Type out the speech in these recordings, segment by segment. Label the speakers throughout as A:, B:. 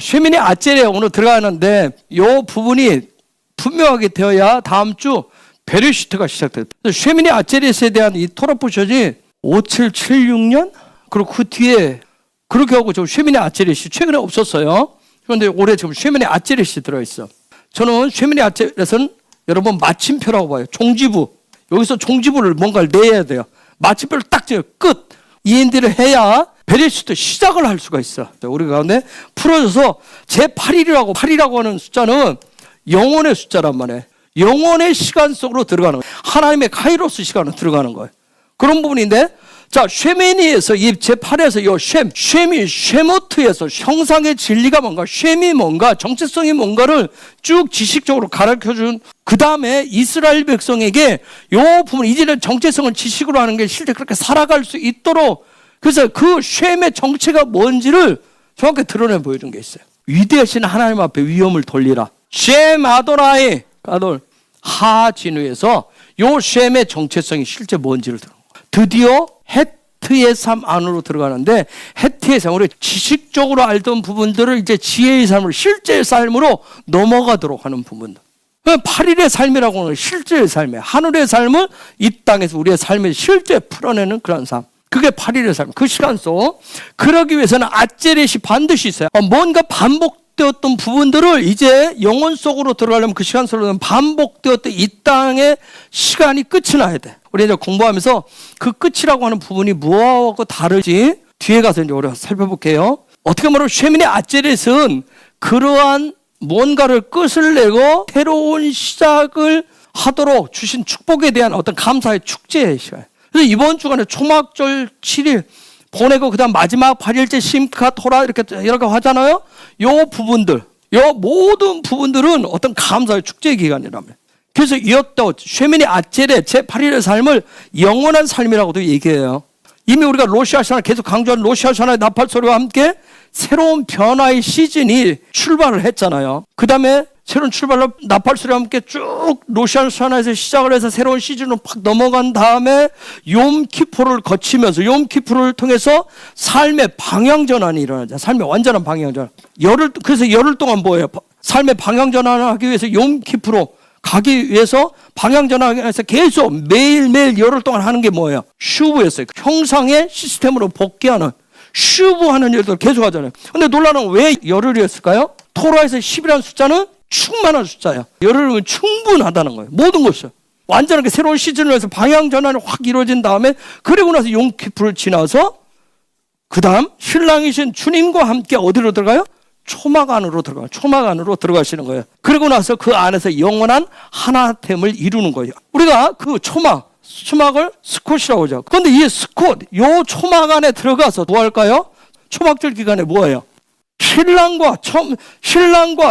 A: 쉐미니 아젤에 오늘 들어가는데 이 부분이 분명하게 되어야 다음 주 베르시트가 시작돼요. 쉐미니 아젤에 대한 이 토라 포션이 5776년 그리고 그 뒤에 그렇게 하고 저 쉐미니 아젤렛이 최근에 없었어요. 그런데 올해 지금 쉐미니 아젤렛이 들어있어. 저는 쉐미니 아젤렛은 여러분 마침표라고 봐요. 종지부. 여기서 종지부를 뭔가를 내야 돼요. 마침표를 딱 지어 끝. 이엔디를 해야 베르시트 시작을 할 수가 있어. 우리 가운데 풀어져서 제8일이라고 8이라고 하는 숫자는 영혼의 숫자란 말이에요. 영혼의 시간 속으로 들어가는 거예요. 하나님의 카이로스 시간으로 들어가는 거예요. 그런 부분인데 자, 쉐메니에서 이 제8에서 요 쉐미, 쉐모트에서 형상의 진리가 뭔가, 쉐미 뭔가, 정체성이 뭔가를 쭉 지식적으로 가르쳐준 그 다음에 이스라엘 백성에게 요 부분, 이제는 정체성을 지식으로 하는 게 실제 그렇게 살아갈 수 있도록 그래서 그 쉐의 정체가 뭔지를 정확히 드러내 보여준 게 있어요. 위대하신 하나님 앞에 위엄을 돌리라. 쉐 아도라이, 가돌, 하진우에서 요 쉐의 정체성이 실제 뭔지를 드러내. 드디어 헤트의 삶 안으로 들어가는데 헤트의 삶, 우리 지식적으로 알던 부분들을 이제 지혜의 삶으로 실제의 삶으로 넘어가도록 하는 부분들. 8일의 삶이라고 하는 실제의 삶이에요. 하늘의 삶을 이 땅에서 우리의 삶에 실제 풀어내는 그런 삶. 그게 8일의 삶. 그 시간 속 그러기 위해서는 아젤렛이 반드시 있어요. 뭔가 반복되었던 부분들을 이제 영혼 속으로 들어가려면 그 시간 속으로 반복되었던 이 땅의 시간이 끝이 나야 돼. 우리 이제 공부하면서 그 끝이라고 하는 부분이 무엇하고 다르지 뒤에 가서 이제 우리가 살펴볼게요. 어떻게 말하면 쉐미니 아젤렛은 그러한 뭔가를 끝을 내고 새로운 시작을 하도록 주신 축복에 대한 어떤 감사의 축제의 시간. 그래서 이번 주간에 초막절 7일 보내고 그다음 마지막 8일째 심카 토라 이렇게 하잖아요. 요 부분들, 요 모든 부분들은 어떤 감사의 축제의 기간이라며. 그래서 이었다 쉐미니 아젤렛 제8일의 삶을 영원한 삶이라고도 얘기해요. 이미 우리가 로시아샤나 계속 강조한 로시아샤나의 나팔 소리와 함께 새로운 변화의 시즌이 출발을 했잖아요. 그 다음에 새로운 출발로 나팔 소리와 함께 쭉 로시아샤나에서 시작을 해서 새로운 시즌으로 팍 넘어간 다음에 욤키푸를 거치면서 욤키푸를 통해서 삶의 방향 전환이 일어나죠. 삶의 완전한 방향 전환. 그래서 열흘 동안 뭐예요? 삶의 방향 전환을 하기 위해서 욤키푸로 가기 위해서 방향 전환해서 계속 매일매일 열흘 동안 하는 게 뭐예요? 슈브였어요. 형상의 시스템으로 복귀하는 슈브하는 일들 계속 하잖아요. 근데 논란은 왜 열흘이었을까요? 토라에서 10이라는 숫자는 충만한 숫자예요. 열흘이면 충분하다는 거예요. 모든 것을. 완전하게 새로운 시즌을 해서 방향 전환이 확 이루어진 다음에 그리고 나서 욤키푸를 지나서 그 다음 신랑이신 주님과 함께 어디로 들어가요? 초막 안으로 들어가요. 초막 안으로 들어가시는 거예요. 그리고 나서 그 안에서 영원한 하나됨을 이루는 거예요. 우리가 그 초막을 스콧이라고 하죠. 그런데 이 스콧, 요 초막 안에 들어가서 뭐 할까요? 초막절 기간에 뭐예요? 신랑과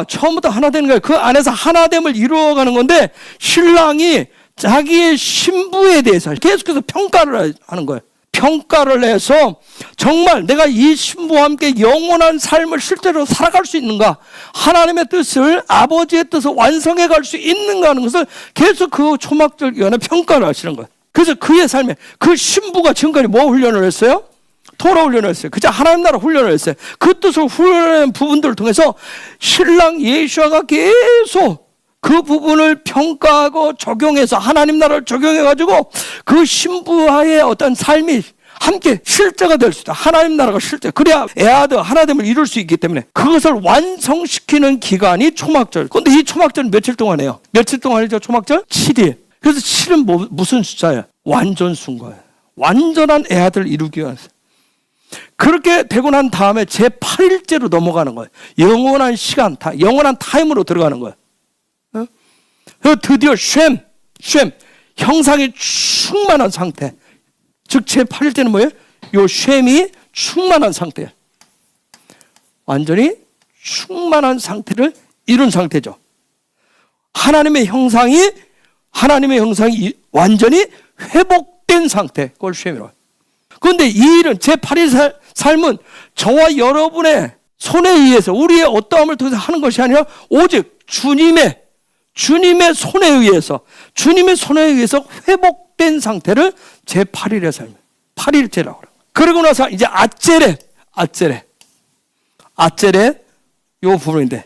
A: 처음부터 하나 되는 거예요. 그 안에서 하나됨을 이루어가는 건데 신랑이 자기의 신부에 대해서 계속해서 평가를 하는 거예요. 평가를 해서 정말 내가 이 신부와 함께 영원한 삶을 실제로 살아갈 수 있는가, 하나님의 뜻을, 아버지의 뜻을 완성해 갈 수 있는가 하는 것을 계속 그 초막절 기간에 평가를 하시는 거예요. 그래서 그의 삶에 그 신부가 지금까지 뭐 훈련을 했어요? 토라 훈련을 했어요. 그저 하나님 나라 훈련을 했어요. 그 뜻을 훈련한 부분들을 통해서 신랑 예수아가 계속 그 부분을 평가하고 적용해서 하나님 나라를 적용해가지고 그 신부와의 어떤 삶이 함께 실제가 될 수 있다. 하나님 나라가 실제. 그래야 에아드 하나됨을 이룰 수 있기 때문에 그것을 완성시키는 기간이 초막절. 그런데 이 초막절은 며칠 동안 해요? 며칠 동안이죠? 초막절? 7일. 그래서 7은 무슨 숫자예요? 완전수인 거예요. 완전한 에아드를 이루기 위해서. 그렇게 되고 난 다음에 제8일째로 넘어가는 거예요. 영원한 시간, 영원한 타임으로 들어가는 거예요. 드디어 쉔, 형상이 충만한 상태. 즉 제8일째는 뭐예요? 요 쉔이 충만한 상태예요. 완전히 충만한 상태를 이룬 상태죠. 하나님의 형상이 완전히 회복된 상태. 그걸 쉔이라고 해요. 그런데 이 일은 제8일 삶은 저와 여러분의 손에 의해서 우리의 어떠함을 통해서 하는 것이 아니라 오직 주님의 손에 의해서 회복된 상태를 제8일의 삶, 8일째라고 그래요. 그러고 나서 이제 아젤렛, 요 부분인데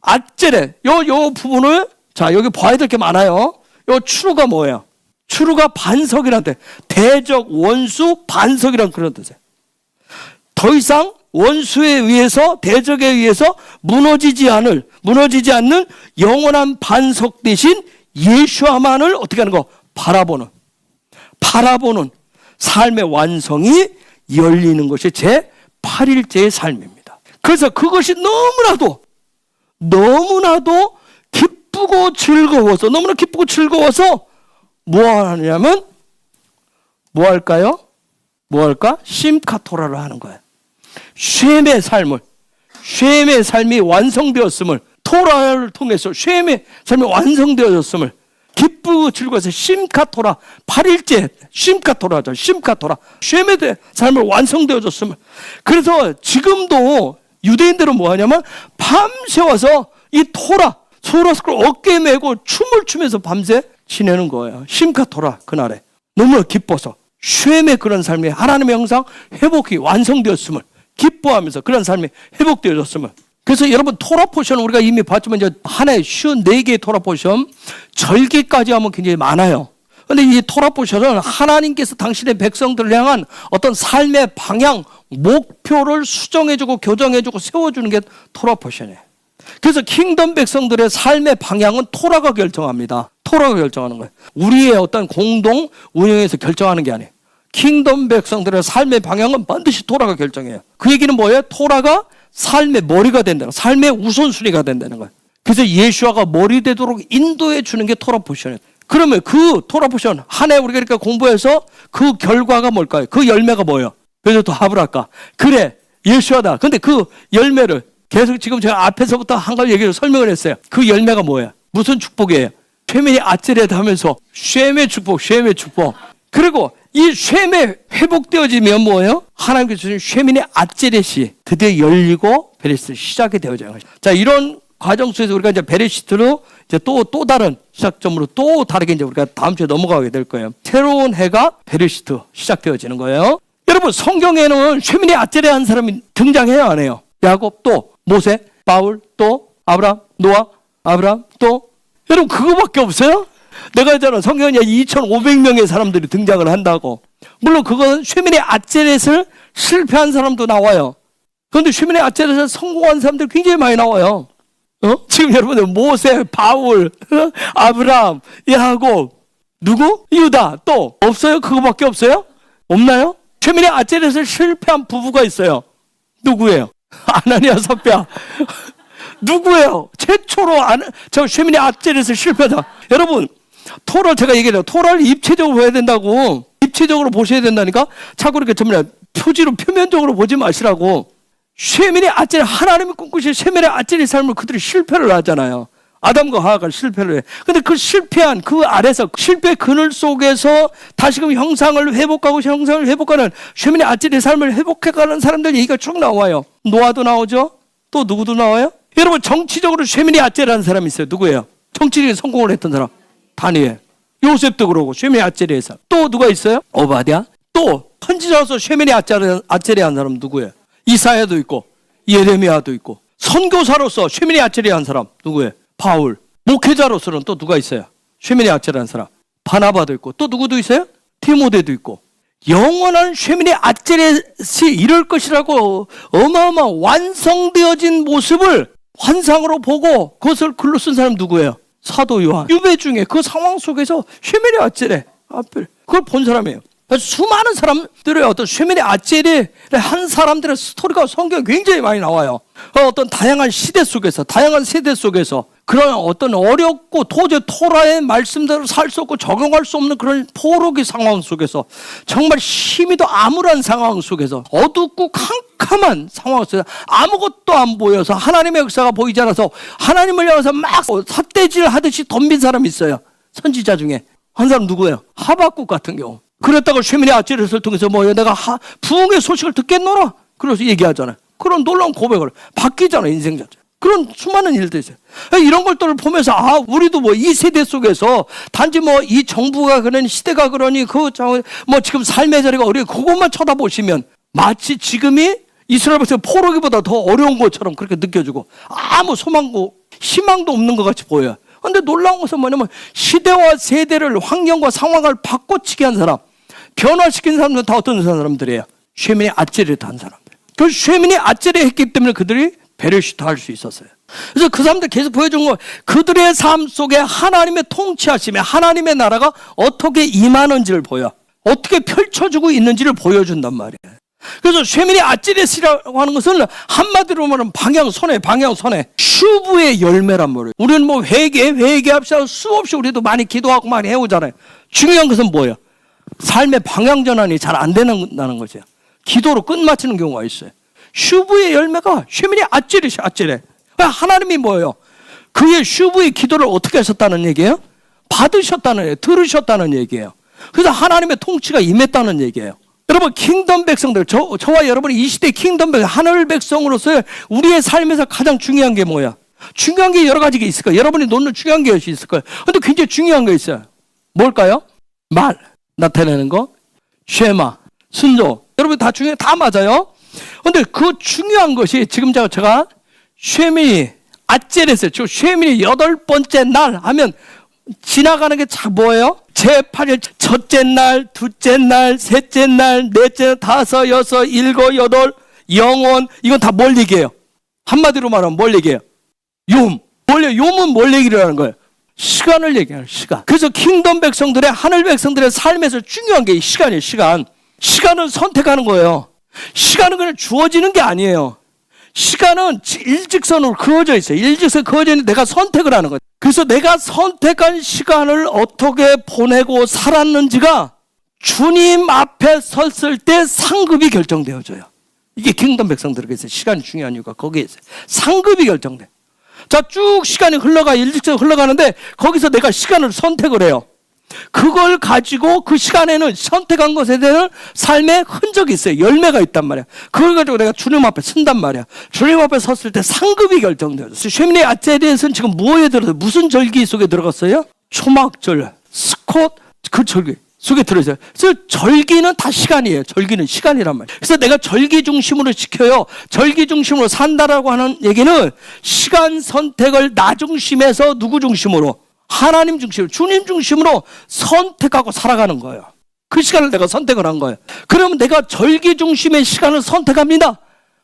A: 아째레 요 부분을 자 여기 봐야 될 게 많아요. 요 추루가 뭐예요? 추루가 반석이란데 대적 원수 반석이란 그런 뜻이에요. 더 이상 원수에 의해서 대적에 의해서 무너지지 않는 영원한 반석 대신 예수와만을 어떻게 하는 거? 바라보는 삶의 완성이 열리는 것이 제 8일째의 삶입니다. 그래서 그것이 너무나도 기쁘고 즐거워서 너무나 기쁘고 즐거워서 뭐 하냐면 뭐 할까요? 뭐 할까? 심카토라를 하는 거예요. 쉐의 삶이 완성되었음을 토라를 통해서 쉐의 삶이 완성되었음을 기쁘고 즐거워서 심카토라 8일째 심카토라죠. 심카토라 쉐의 삶을 완성되어졌음을. 그래서 지금도 유대인들은 뭐 하냐면 밤새워서 이 토라 소라스크를 어깨에 메고 춤을 추면서 밤새 지내는 거예요. 심카토라 그날에 너무 기뻐서 쉐의 그런 삶이 하나님의 형상 회복이 완성되었음을 기뻐하면서 그런 삶이 회복되어졌음을. 그래서 여러분 토라 포션은 우리가 이미 봤지만 이제 한 해 쉬운 4개의 토라 포션 절기까지 하면 굉장히 많아요. 그런데 이 토라 포션은 하나님께서 당신의 백성들을 향한 어떤 삶의 방향 목표를 수정해주고 교정해주고 세워주는 게 토라 포션이에요. 그래서 킹덤 백성들의 삶의 방향은 토라가 결정합니다. 토라가 결정하는 거예요. 우리의 어떤 공동 운영에서 결정하는 게 아니에요. 킹덤 백성들의 삶의 방향은 반드시 토라가 결정해요. 그 얘기는 뭐예요? 토라가 삶의 머리가 된다는 거예요. 삶의 우선순위가 된다는 거예요. 그래서 예수아가 머리 되도록 인도해 주는 게 토라 포션이에요. 그러면 그 토라 포션 한 해 우리가 이렇게 공부해서 그 결과가 뭘까요? 그 열매가 뭐예요? 그래서 또 하브라카 그래 예수아다. 근데 그 열매를 계속 지금 제가 앞에서부터 한 가지 얘기를 설명을 했어요. 그 열매가 뭐예요? 무슨 축복이에요? 쉐멜이 아찔레다 하면서 쉐멜 축복. 그리고 이 쉐멜 회복되어지면 뭐예요? 하나님께서 주신 쉐멜의 아찔렛이 드디어 열리고 베레시트 시작이 되어져요. 자, 이런 과정 속에서 우리가 이제 베레시트로 이제 또 다른 시작점으로 또 다르게 이제 우리가 다음 주에 넘어가게 될 거예요. 새로운 해가 베레시트 시작되어지는 거예요. 여러분 성경에는 쉐멜의 아찔레 한 사람이 등장해요, 안 해요? 야곱 또 모세, 바울 또 아브라함, 노아, 아브라함 또 여러분 그거밖에 없어요? 내가 했잖아. 성경에 2,500명의 사람들이 등장을 한다고. 물론 그건 쉐멜의 아찔렛을 실패한 사람도 나와요. 그런데 쉐멜의 아찔렛을 성공한 사람들 굉장히 많이 나와요. 지금 여러분들 모세, 바울, 아브라함, 야곱, 누구? 유다 또 없어요? 그거밖에 없어요? 없나요? 쉐멜의 아찔렛을 실패한 부부가 있어요. 누구예요? 아나니아 삽비아. 누구예요? 최초로 저 쉐멜의 아찔렛을 실패하다. 여러분 토라를 제가 얘기해요. 토라를 입체적으로 봐야 된다고. 입체적으로 보셔야 된다니까. 자꾸 이렇게 전부 표지로 표면적으로 보지 마시라고. 쉐멜의 아찔렛 하나님이 꿈꾸신 쉐멜의 아찔렛 삶을 그들이 실패를 하잖아요. 아담과 하와가 실패를 해. 근데 그 실패한 그 아래서 실패 그늘 속에서 다시금 형상을 회복하는 쉐멜의 아찔렛 삶을 회복해가는 사람들 얘기가 쭉 나와요. 노아도 나오죠. 또 누구도 나와요? 여러분 정치적으로 쉐멜의 아찔렛한 사람이 있어요. 누구예요? 정치적인 성공을 했던 사람. 다니엘. 요셉도 그러고 쉐멜의 아찔렛에서 또 누가 있어요? 오바댜. 또 선지자로서 쉐멜의 아찔렛한 사람 누구예요? 이사야도 있고 예레미야도 있고 선교사로서 쉐멜의 아찔렛한 사람 누구예요? 바울. 목회자로서는 또 누가 있어요? 쉐멜의 아찔렛한 사람. 바나바도 있고 또 누구도 있어요? 디모데도 있고. 영원한 쉐멜의 아찔렛이 이럴 것이라고 어마어마한 완성되어진 모습을 환상으로 보고 그것을 글로 쓴 사람 누구예요? 사도 요한. 유배 중에 그 상황 속에서 쉐멜의 아찔렛 그걸 본 사람이에요. 수많은 사람들의 어떤 쉐멜의 아찔렛 한 사람들의 스토리가 성경에 굉장히 많이 나와요. 어떤 다양한 시대 속에서 다양한 세대 속에서 그런 어떤 어렵고 도저히 토라의 말씀대로 살 수 없고 적용할 수 없는 그런 포로기 상황 속에서 정말 힘이도 암울한 상황 속에서 어둡고 캄캄한 상황 속에서 아무것도 안 보여서 하나님의 역사가 보이지 않아서 하나님을 향해서 막 삿대질 하듯이 덤빈 사람이 있어요. 선지자 중에 한 사람 누구예요? 하박국 같은 경우. 그랬다가 쉐멜의 아찔렛을 통해서 내가 부흥의 소식을 듣겠노라 그래서 얘기하잖아요. 그런 놀라운 고백을 바뀌잖아요. 인생 자체. 그런 수많은 일도 있어요. 이런 것들을 보면서 우리도 이 세대 속에서 단지 이 정부가 그러니 시대가 그러니 지금 삶의 자리가 어려워 그것만 쳐다보시면 마치 지금이 이스라엘 백성 포로기보다 더 어려운 것처럼 그렇게 느껴지고 아무 소망고 희망도 없는 것 같이 보여요. 그런데 놀라운 것은 뭐냐면 시대와 세대를 환경과 상황을 바꿔치기 한 사람, 변화시킨 사람들은 다 어떤 사람들이에요? 쉐민이 아찌레트 한 사람들. 그 쉐민이 아찌레 했기 때문에 그들이 베르시트 할 수 있었어요. 그래서 그 사람들 계속 보여준 거, 그들의 삶 속에 하나님의 통치하심에 하나님의 나라가 어떻게 임하는지를 보여, 어떻게 펼쳐지고 있는지를 보여준단 말이에요. 그래서 쉐민이 아찌레스라고 하는 것은 한마디로 말하면 방향선회, 슈브의 열매란 말이에요. 우리는 뭐 회개합시다 수없이 우리도 많이 기도하고 많이 해오잖아요. 중요한 것은 뭐예요? 삶의 방향 전환이 잘 안 된다는 거죠. 기도로 끝마치는 경우가 있어요. 슈브의 열매가 쉐민이 아찌레. 하나님이 뭐예요? 그의 슈브의 기도를 어떻게 하셨다는 얘기예요? 받으셨다는 얘기예요. 들으셨다는 얘기예요. 그래서 하나님의 통치가 임했다는 얘기예요. 여러분, 킹덤 백성들, 저와 여러분이 이 시대 킹덤 백성, 하늘 백성으로서 우리의 삶에서 가장 중요한 게 뭐야? 중요한 게 여러 가지가 있을 거예요. 여러분이 놓는 중요한 게 있을 거예요. 근데 굉장히 중요한 거 있어요. 뭘까요? 말, 나타내는 거, 쉐마, 순종. 여러분 다 중요해, 다 맞아요. 근데 그 중요한 것이 지금 제가 쉐민이 아찌레스, 즉 쉐민이 8번째 날 하면 지나가는 게 뭐예요? 제8일 첫째 날, 둘째 날, 셋째 날, 넷째 날, 다섯, 여섯, 일곱, 여덟, 영원. 이건 다 뭘 얘기해요? 한마디로 말하면 뭘 얘기해요? 용은 뭘 얘기를 하는 거예요? 시간을 얘기하는 시간. 그래서 킹덤 백성들의, 하늘 백성들의 삶에서 중요한 게 시간이에요. 시간은 선택하는 거예요. 시간은 그냥 주어지는 게 아니에요. 시간은 일직선으로 그어져 있어요. 일직선에 그어져 있는데 내가 선택을 하는 거예요. 그래서 내가 선택한 시간을 어떻게 보내고 살았는지가 주님 앞에 섰을 때 상급이 결정되어져요. 이게 킹덤 백성들에게 있어요. 시간이 중요한 이유가 거기에 있어요. 상급이 결정돼. 자, 쭉 시간이 일직선으로 흘러가는데 거기서 내가 시간을 선택을 해요. 그걸 가지고 그 시간에는 선택한 것에 대한 삶의 흔적이 있어요. 열매가 있단 말이야. 그걸 가지고 내가 주님 앞에 선단 말이야. 주님 앞에 섰을 때 상급이 결정돼요. 쉐민의 아찌레스는 지금 뭐에 들어서 무슨 절기 속에 들어갔어요? 초막절, 스콧, 그 절기 속에 들어있어요. 그래서 절기는 다 시간이에요. 절기는 시간이란 말이에요. 그래서 내가 절기 중심으로 지켜요. 절기 중심으로 산다라고 하는 얘기는 시간 선택을 나 중심에서 누구 중심으로? 하나님 중심으로, 주님 중심으로 선택하고 살아가는 거예요. 그 시간을 내가 선택을 한 거예요. 그러면 내가 절기 중심의 시간을 선택합니다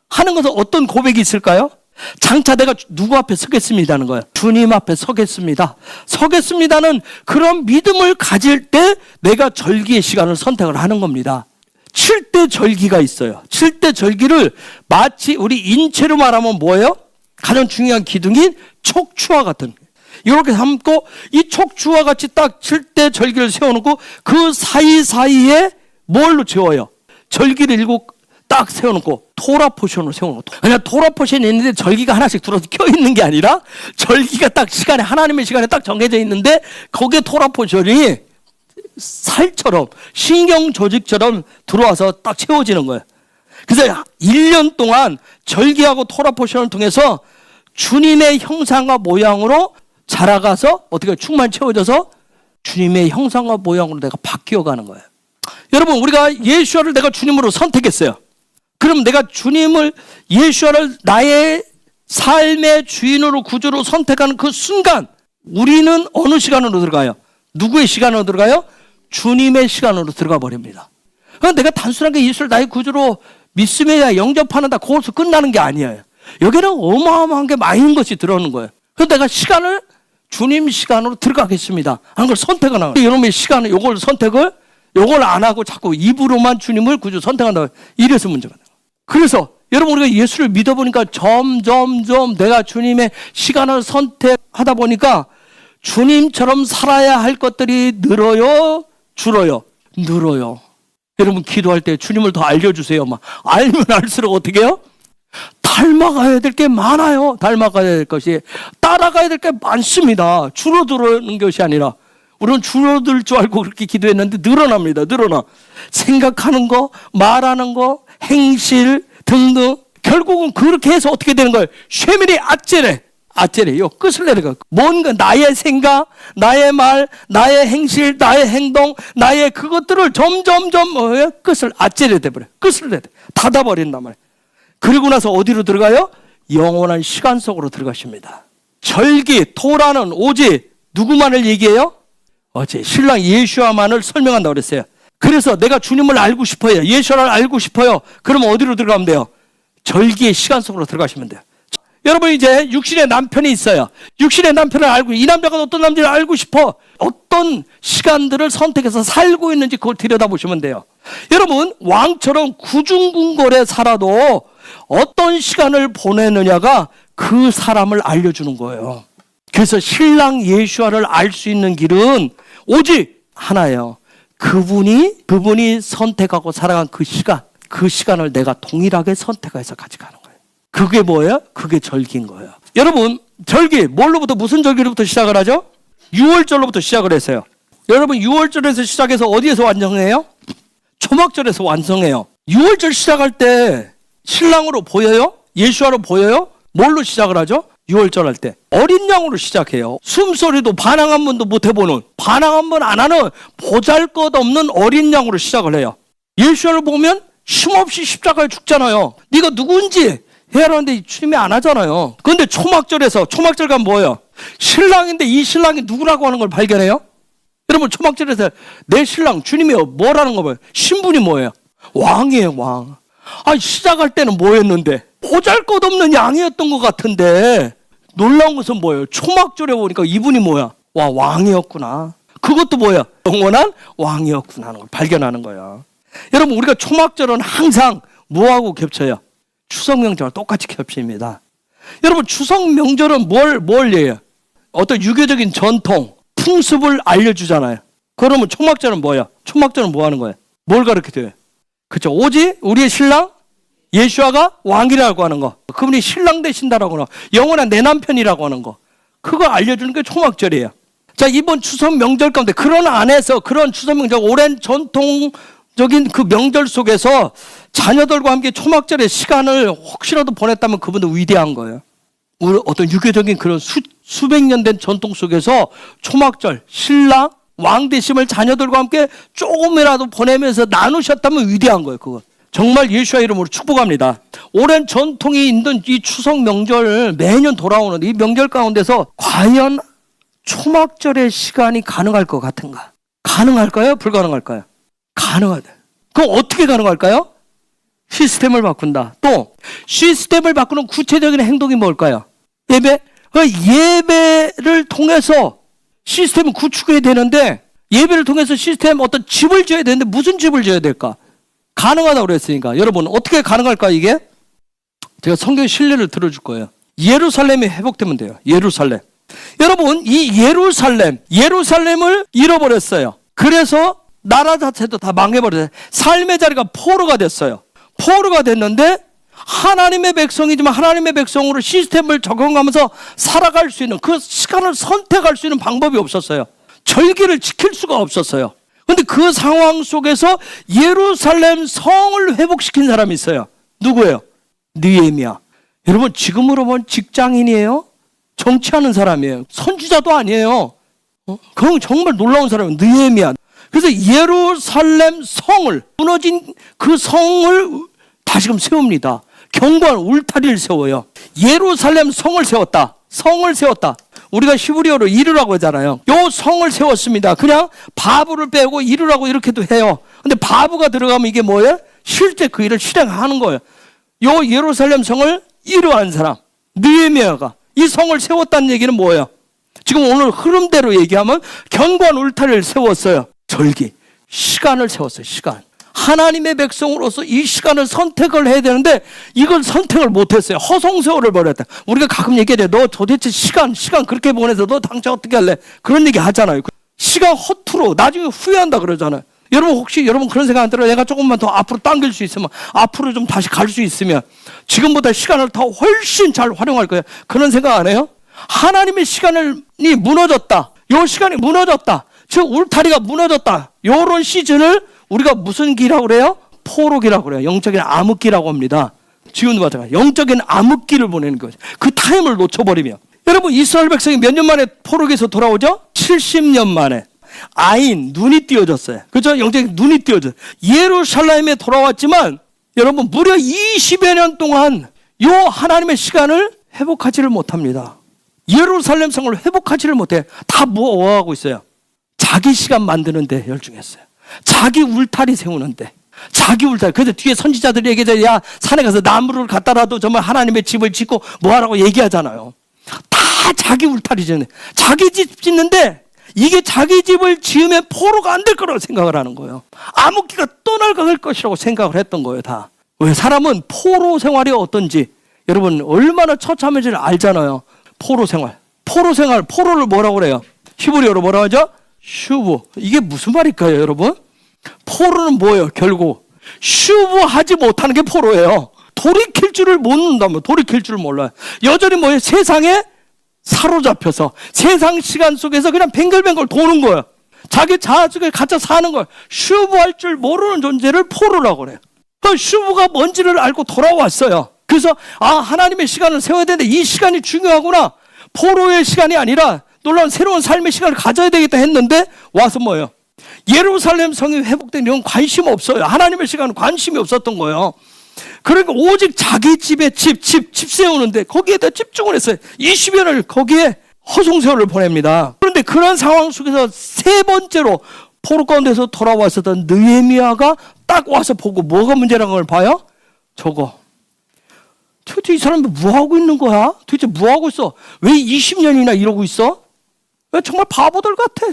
A: 하는 것은 어떤 고백이 있을까요? 장차 내가 누구 앞에 서겠습니다는 거예요. 주님 앞에 서겠습니다는 그런 믿음을 가질 때 내가 절기의 시간을 선택을 하는 겁니다. 7대 절기가 있어요. 7대 절기를 마치 우리 인체로 말하면 뭐예요? 가장 중요한 기둥인 촉추와 같은, 이렇게 삼고 이 촉추와 같이 딱 7대 절기를 세워놓고 그 사이사이에 뭘로 채워요? 절기를 7 딱 세워놓고 토라 포션으로 세워놓고, 그냥 토라 포션이 있는데 절기가 하나씩 들어서 껴있는 게 아니라 절기가 딱 시간에, 하나님의 시간에 딱 정해져 있는데 거기에 토라 포션이 살처럼 신경 조직처럼 들어와서 딱 채워지는 거예요. 그래서 1년 동안 절기하고 토라 포션을 통해서 주님의 형상과 모양으로 자라가서 어떻게 충만 채워져서 주님의 형상과 모양으로 내가 바뀌어가는 거예요. 여러분, 우리가 예수와를 내가 주님으로 선택했어요. 그럼 내가 예수와를 나의 삶의 주인으로, 구주로 선택하는 그 순간 우리는 어느 시간으로 들어가요? 누구의 시간으로 들어가요? 주님의 시간으로 들어가 버립니다. 그럼 내가 단순하게 예수를 나의 구주로 믿음에 영접하는다, 그것으로 끝나는 게 아니에요. 여기는 어마어마한 게 많은 것이 들어오는 거예요. 그래서 내가 시간을 주님 시간으로 들어가겠습니다 하는 걸 선택을 하는 거예요. 여러분의 시간은 요걸 안 하고 자꾸 입으로만 주님을 구주 선택한다, 이래서 문제가 돼요. 그래서 여러분, 우리가 예수를 믿어보니까 점점 내가 주님의 시간을 선택하다 보니까 주님처럼 살아야 할 것들이 늘어요, 줄어요? 늘어요. 여러분, 기도할 때 주님을 더 알려주세요. 알면 알수록 어떻게 해요? 닮아가야 될 게 많아요. 닮아가야 될 것이, 따라가야 될 게 많습니다. 줄어드는 것이 아니라, 우리는 줄어들 줄 알고 그렇게 기도했는데 늘어납니다. 늘어나. 생각하는 거, 말하는 거, 행실 등등. 결국은 그렇게 해서 어떻게 되는 거예요? 쉐밀이 아찌레, 요 끝을 내려가. 뭔가 나의 생각, 나의 말, 나의 행실, 나의 행동, 나의 그것들을 점점 끝을 아찌레 돼버려. 끝을 닫아버린단 말이에요. 그리고 나서 어디로 들어가요? 영원한 시간 속으로 들어가십니다. 절기, 토라는 오직 누구만을 얘기해요? 어제 신랑 예수와만을 설명한다고 그랬어요. 그래서 내가 주님을 알고 싶어요. 예수를 알고 싶어요. 그러면 어디로 들어가면 돼요? 절기의 시간 속으로 들어가시면 돼요. 여러분 이제 육신의 남편이 있어요. 육신의 남편을 알고 이 남자가 어떤 남자를 알고 싶어. 어떤 시간들을 선택해서 살고 있는지 그걸 들여다보시면 돼요. 여러분 왕처럼 구중궁궐에 살아도 어떤 시간을 보내느냐가 그 사람을 알려주는 거예요. 그래서 신랑 예수와를 알 수 있는 길은 오직 하나예요. 그분이 선택하고 살아간 그 시간을 내가 동일하게 선택해서 같이 가는 거예요. 그게 뭐예요? 그게 절기인 거예요. 여러분 절기 뭘로부터 무슨 절기로부터 시작을 하죠? 6월절로부터 시작을 했어요. 여러분 6월절에서 시작해서 어디에서 완성해요? 초막절에서 완성해요. 6월절 시작할 때 신랑으로 보여요? 예수와로 보여요? 뭘로 시작을 하죠? 6월절 할 때 어린 양으로 시작해요. 숨소리도 반항 한 번도 못 해보는, 반항 한 번 안 하는 보잘것없는 어린 양으로 시작을 해요. 예수와를 보면 쉼없이 십자가에 죽잖아요. 네가 누구인지 해라는데 주님이 안 하잖아요. 그런데 초막절에서, 초막절 가면 뭐예요? 신랑인데 이 신랑이 누구라고 하는 걸 발견해요? 여러분 초막절에서 내 신랑 주님이요 뭐라는 거 봐요? 신분이 뭐예요? 왕이에요. 왕. 아니 시작할 때는 뭐였는데 보잘것없는 양이었던 것 같은데 놀라운 것은 뭐예요? 초막절에 보니까 이분이 뭐야? 와 왕이었구나. 그것도 뭐야? 영원한 왕이었구나 하는 걸 발견하는 거야. 여러분 우리가 초막절은 항상 뭐하고 겹쳐요? 추석 명절과 똑같이 겹칩니다. 여러분 추석 명절은 뭘 얘기해요? 어떤 유교적인 전통, 풍습을 알려주잖아요. 그러면 초막절은 뭐야? 초막절은 뭐 하는 거예요? 뭘 가르쳐줘요? 그렇죠. 오직 우리의 신랑 예수아가 왕이라고 하는 거, 그분이 신랑 되신다라고 하는 거, 영원한 내 남편이라고 하는 거, 그거 알려주는 게 초막절이에요. 자, 이번 추석 명절 가운데 그런 안에서 그런 추석 명절 오랜 전통적인 그 명절 속에서 자녀들과 함께 초막절의 시간을 혹시라도 보냈다면 그분도 위대한 거예요. 우리 어떤 유교적인 그런 수백 년 된 전통 속에서 초막절 신랑 왕 되심을 자녀들과 함께 조금이라도 보내면서 나누셨다면 위대한 거예요. 그거 정말 예수의 이름으로 축복합니다. 오랜 전통이 있는 이 추석 명절 매년 돌아오는 이 명절 가운데서 과연 초막절의 시간이 가능할 것 같은가? 가능할까요? 불가능할까요? 가능하다. 그럼 어떻게 가능할까요? 시스템을 바꾼다. 또 시스템을 바꾸는 구체적인 행동이 뭘까요? 예배? 예배를 통해서 시스템을 구축해야 되는데 예배를 통해서 시스템 어떤 집을 지어야 되는데 무슨 집을 지어야 될까? 가능하다고 그랬으니까 여러분 어떻게 가능할까 이게? 제가 성경 신뢰를 들어줄 거예요. 예루살렘이 회복되면 돼요. 예루살렘. 여러분 이 예루살렘을 잃어버렸어요. 그래서 나라 자체도 다 망해버렸어요. 삶의 자리가 포로가 됐어요. 포로가 됐는데 하나님의 백성이지만 하나님의 백성으로 시스템을 적용하면서 살아갈 수 있는 그 시간을 선택할 수 있는 방법이 없었어요. 절기를 지킬 수가 없었어요. 그런데 그 상황 속에서 예루살렘 성을 회복시킨 사람이 있어요. 누구예요? 느헤미야. 여러분 지금으로 보면 직장인이에요. 정치하는 사람이에요. 선지자도 아니에요. 그건 정말 놀라운 사람이에요. 느헤미야. 그래서 예루살렘 성을, 무너진 그 성을 다시금 세웁니다. 견고한 울타리를 세워요. 예루살렘 성을 세웠다. 성을 세웠다. 우리가 히브리어로 이루라고 하잖아요. 요 성을 세웠습니다. 그냥 바브를 빼고 이루라고 이렇게도 해요. 근데 바브가 들어가면 이게 뭐예요? 실제 그 일을 실행하는 거예요. 요 예루살렘 성을 이루한 사람 느헤미야가 이 성을 세웠다는 얘기는 뭐예요? 지금 오늘 흐름대로 얘기하면 견고한 울타리를 세웠어요. 절기, 시간을 세웠어요. 시간. 하나님의 백성으로서 이 시간을 선택을 해야 되는데 이걸 선택을 못했어요. 허송세월을 벌였다. 우리가 가끔 얘기해요. 너 도대체 시간 그렇게 보내서 너 당장 어떻게 할래? 그런 얘기 하잖아요. 시간 허투루 나중에 후회한다 그러잖아요. 여러분 혹시 여러분 그런 생각 안 들어요? 내가 조금만 더 앞으로 당길 수 있으면 앞으로 좀 다시 갈 수 있으면 지금보다 시간을 더 훨씬 잘 활용할 거예요. 그런 생각 안 해요? 하나님의 시간이 무너졌다. 요 시간이 무너졌다. 즉 울타리가 무너졌다. 요런 시즌을 우리가 무슨 기라고 그래요? 포로기라고 그래요. 영적인 암흑기라고 합니다. 지금도 마찬가지. 영적인 암흑기를 보내는 거죠. 그 타임을 놓쳐버리면. 여러분 이스라엘 백성이 몇 년 만에 포로기에서 돌아오죠? 70년 만에. 아인, 눈이 띄어졌어요. 그렇죠? 영적인 눈이 띄어졌어요. 예루살렘에 돌아왔지만 여러분 무려 20여 년 동안 요 하나님의 시간을 회복하지를 못합니다. 예루살렘 성을 회복하지를 못해. 다 뭐 하고 있어요? 자기 시간 만드는데 열중했어요. 자기 울타리 세우는데. 자기 울타리. 그래서 뒤에 선지자들이 얘기하죠. 야, 산에 가서 나무를 갖다라도 정말 하나님의 집을 짓고 뭐 하라고 얘기하잖아요. 다 자기 울타리 짓네. 자기 집 짓는데 이게 자기 집을 지으면 포로가 안 될 거라고 생각을 하는 거예요. 암흑기가 떠나갈 것이라고 생각을 했던 거예요, 다. 왜? 사람은 포로 생활이 어떤지 여러분 얼마나 처참한지를 알잖아요. 포로 생활. 포로를 뭐라고 그래요? 히브리어로 뭐라고 하죠? 슈브. 이게 무슨 말일까요, 여러분? 포로는 뭐예요, 결국? 슈브하지 못하는 게 포로예요. 돌이킬 줄을 모른다면, 돌이킬 줄을 몰라요. 여전히 뭐예요? 세상에 사로잡혀서 세상 시간 속에서 그냥 뱅글뱅글 도는 거예요. 자기 자아 속에 갇혀 사는 거예요. 슈브할 줄 모르는 존재를 포로라고 그래요. 그 슈브가 뭔지를 알고 돌아왔어요. 그래서 하나님의 시간을 세워야 되는데 이 시간이 중요하구나. 포로의 시간이 아니라 놀라운 새로운 삶의 시간을 가져야 되겠다 했는데 와서 뭐예요? 예루살렘 성이 회복된 이런 관심 없어요. 하나님의 시간은 관심이 없었던 거예요. 그러니까 오직 자기 집에 집 세우는데 거기에다 집중을 했어요. 20여 년을 거기에 허송세월을 보냅니다. 그런데 그런 상황 속에서 세 번째로 포로 가운데서 돌아왔었던 느헤미야가 딱 와서 보고 뭐가 문제라는 걸 봐요? 저거. 도대체 이 사람이 뭐 하고 있는 거야? 도대체 뭐 하고 있어? 왜 20년이나 이러고 있어? 왜 정말 바보들 같아?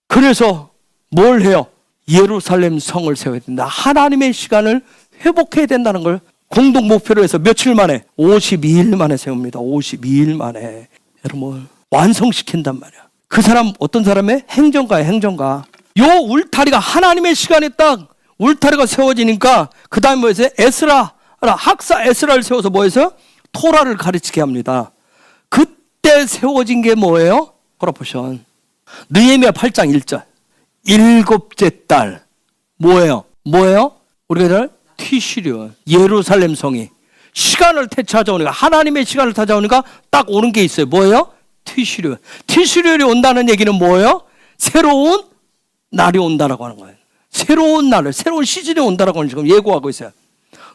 A: 그래서 뭘 해요? 예루살렘 성을 세워야 된다. 하나님의 시간을 회복해야 된다는 걸 공동 목표로 해서 며칠 만에 52일 만에 세웁니다. 52일 만에 여러분 완성시킨단 말이야. 그 사람 어떤 사람의 행정가야, 행정가. 요 울타리가 하나님의 시간에 딱 울타리가 세워지니까 그 다음에 뭐 했어요? 학사 에스라를 세워서 뭐 했어요? 토라를 가르치게 합니다. 그때 세워진 게 뭐예요? 토라포션. 느헤미야 8장 1절. 일곱째 달. 뭐예요? 우리가 티시리온. 예루살렘 성이 시간을 찾아오니까, 하나님의 시간을 찾아오니까 딱 오는 게 있어요. 뭐예요? 티시리온. 티시리온이 온다는 얘기는 뭐예요? 새로운 날이 온다라고 하는 거예요. 새로운 날을, 새로운 시즌이 온다라고 지금 예고하고 있어요.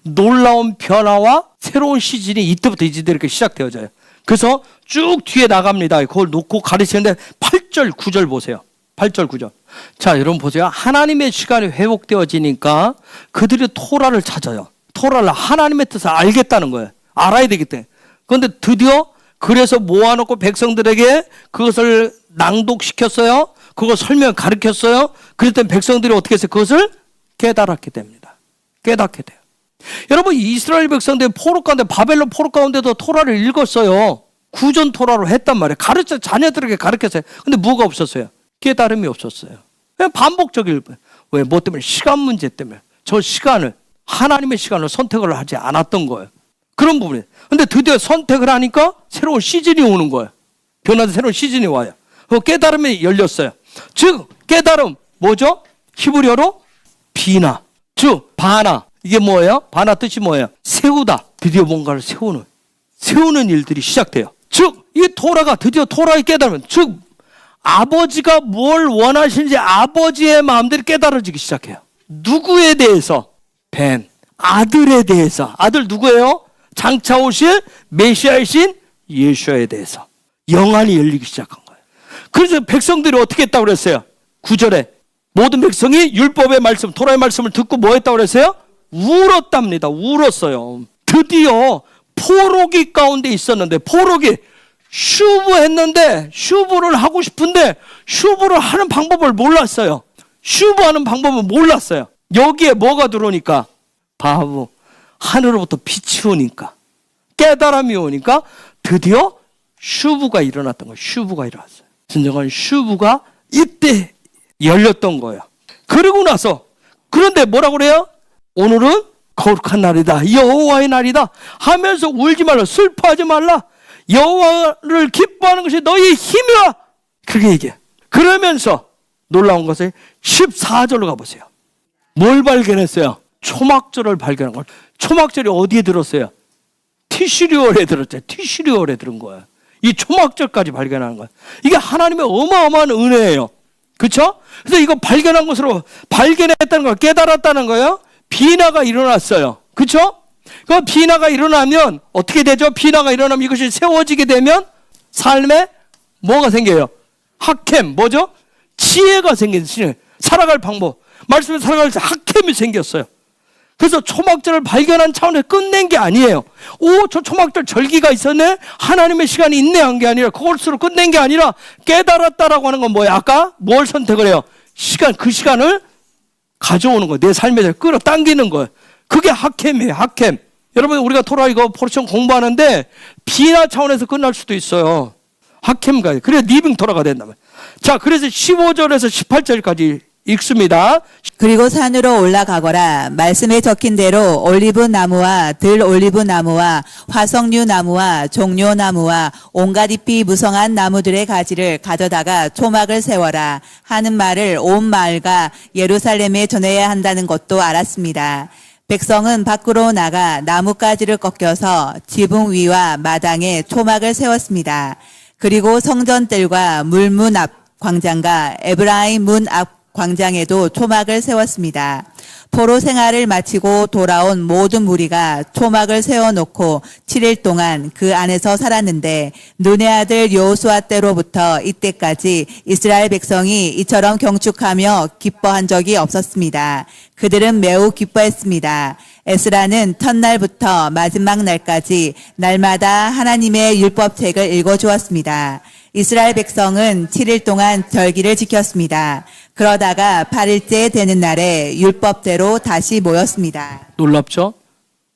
A: 놀라운 변화와 새로운 시즌이 이때부터 이제 이렇게 시작되어져요. 그래서 쭉 뒤에 나갑니다. 그걸 놓고 가르치는데 8절, 9절 보세요. 8절, 9절. 자, 여러분 보세요. 하나님의 시간이 회복되어지니까 그들이 토라를 찾아요. 토라를 하나님의 뜻을 알겠다는 거예요. 알아야 되기 때문에. 그런데 드디어 그래서 모아놓고 백성들에게 그것을 낭독시켰어요. 그거 설명 가르쳤어요. 그랬더니 백성들이 어떻게 했어요? 그것을 깨달았게 됩니다. 깨닫게 돼요. 여러분 이스라엘 백성들 포로 가운데, 바벨론 포로 가운데도 토라를 읽었어요. 구전 토라로 했단 말이에요. 자녀들에게 가르쳤어요. 근데 뭐가 없었어요? 깨달음이 없었어요. 그냥 반복적일 뿐. 왜? 뭐 때문에? 시간 문제 때문에. 저 시간을, 하나님의 시간을 선택을 하지 않았던 거예요. 그런 부분이에요. 근데 드디어 선택을 하니까 새로운 시즌이 오는 거예요. 변화된 새로운 시즌이 와요. 그 깨달음이 열렸어요. 즉 깨달음 뭐죠? 히브리어로 비나, 즉 바나. 이게 뭐예요? 바나 뜻이 뭐예요? 세우다. 드디어 뭔가를 세우는 일들이 시작돼요. 즉 이 토라가 드디어 토라의 깨달음, 즉 아버지가 뭘 원하시는지 아버지의 마음들이 깨달아지기 시작해요. 누구에 대해서? 벤, 아들에 대해서. 아들 누구예요? 장차 오실 메시아이신 예수야에 대해서 영안이 열리기 시작한 거예요. 그래서 백성들이 어떻게 했다고 그랬어요? 9절에 모든 백성이 율법의 말씀, 토라의 말씀을 듣고 뭐 했다고 그랬어요? 울었답니다. 울었어요. 드디어 포로기 가운데 있었는데, 포로기 슈브했는데, 슈브를 하고 싶은데 슈브를 하는 방법을 몰랐어요. 슈브하는 방법을 몰랐어요. 여기에 뭐가 들어오니까? 바보, 하늘로부터 빛이 오니까, 깨달음이 오니까 드디어 슈브가 일어났던 거예요. 슈브가 일어났어요. 진정한 슈브가 이때 열렸던 거예요. 그러고 나서, 그런데 뭐라고 그래요? 오늘은 거룩한 날이다, 여호와의 날이다 하면서 울지 말라, 슬퍼하지 말라, 여호와를 기뻐하는 것이 너희의 힘이라, 그렇게 얘기해. 그러면서 놀라운 것을 14절로 가보세요. 뭘 발견했어요? 초막절을 발견한 거예요. 초막절이 어디에 들었어요? 티시리월에 들었죠. 티시리월에 들은 거예요. 이 초막절까지 발견하는 거예요. 이게 하나님의 어마어마한 은혜예요. 그렇죠? 그래서 이거 발견한 것으로, 발견했다는 걸 깨달았다는 거예요. 비나가 일어났어요. 그렇죠? 그 비나가 일어나면 어떻게 되죠? 비나가 일어나면 이것이 세워지게 되면 삶에 뭐가 생겨요? 학캠, 뭐죠? 지혜가 생기는 살아갈 방법. 말씀에 살아갈 때 학캠이 생겼어요. 그래서 초막절을 발견한 차원에서 끝낸 게 아니에요. 오, 저 초막절 절기가 있었네? 하나님의 시간이 있네 한 게 아니라 그것으로 끝낸 게 아니라 깨달았다라고 하는 건 뭐예요? 아까 뭘 선택을 해요? 시간, 그 시간을 가져오는 거예요. 내 삶에 끌어당기는 거예요. 그게 학캠이에요. 학캠. 여러분 우리가 토라 이거 포르션 공부하는데 비나 차원에서 끝날 수도 있어요. 학캠가. 그래 니빙 토라가 된다면. 자, 그래서 15절에서 18절까지 읽습니다.
B: 그리고 산으로 올라가거라. 말씀에 적힌 대로 올리브 나무와 들 올리브 나무와 화석류 나무와 종려 나무와 온갖 잎이 무성한 나무들의 가지를 가져다가 초막을 세워라 하는 말을 온 마을과 예루살렘에 전해야 한다는 것도 알았습니다. 백성은 밖으로 나가 나뭇가지를 꺾여서 지붕 위와 마당에 초막을 세웠습니다. 그리고 성전들과 물문 앞 광장과 에브라임 문 앞 광장에도 초막을 세웠습니다. 포로 생활을 마치고 돌아온 모든 무리가 초막을 세워놓고 7일 동안 그 안에서 살았는데 눈의 아들 여호수아 때로부터 이때까지 이스라엘 백성이 이처럼 경축하며 기뻐한 적이 없었습니다. 그들은 매우 기뻐했습니다. 에스라는 첫날부터 마지막 날까지 날마다 하나님의 율법책을 읽어주었습니다. 이스라엘 백성은 7일 동안 절기를 지켰습니다. 그러다가 8일째 되는 날에 율법대로 다시 모였습니다.
A: 놀랍죠?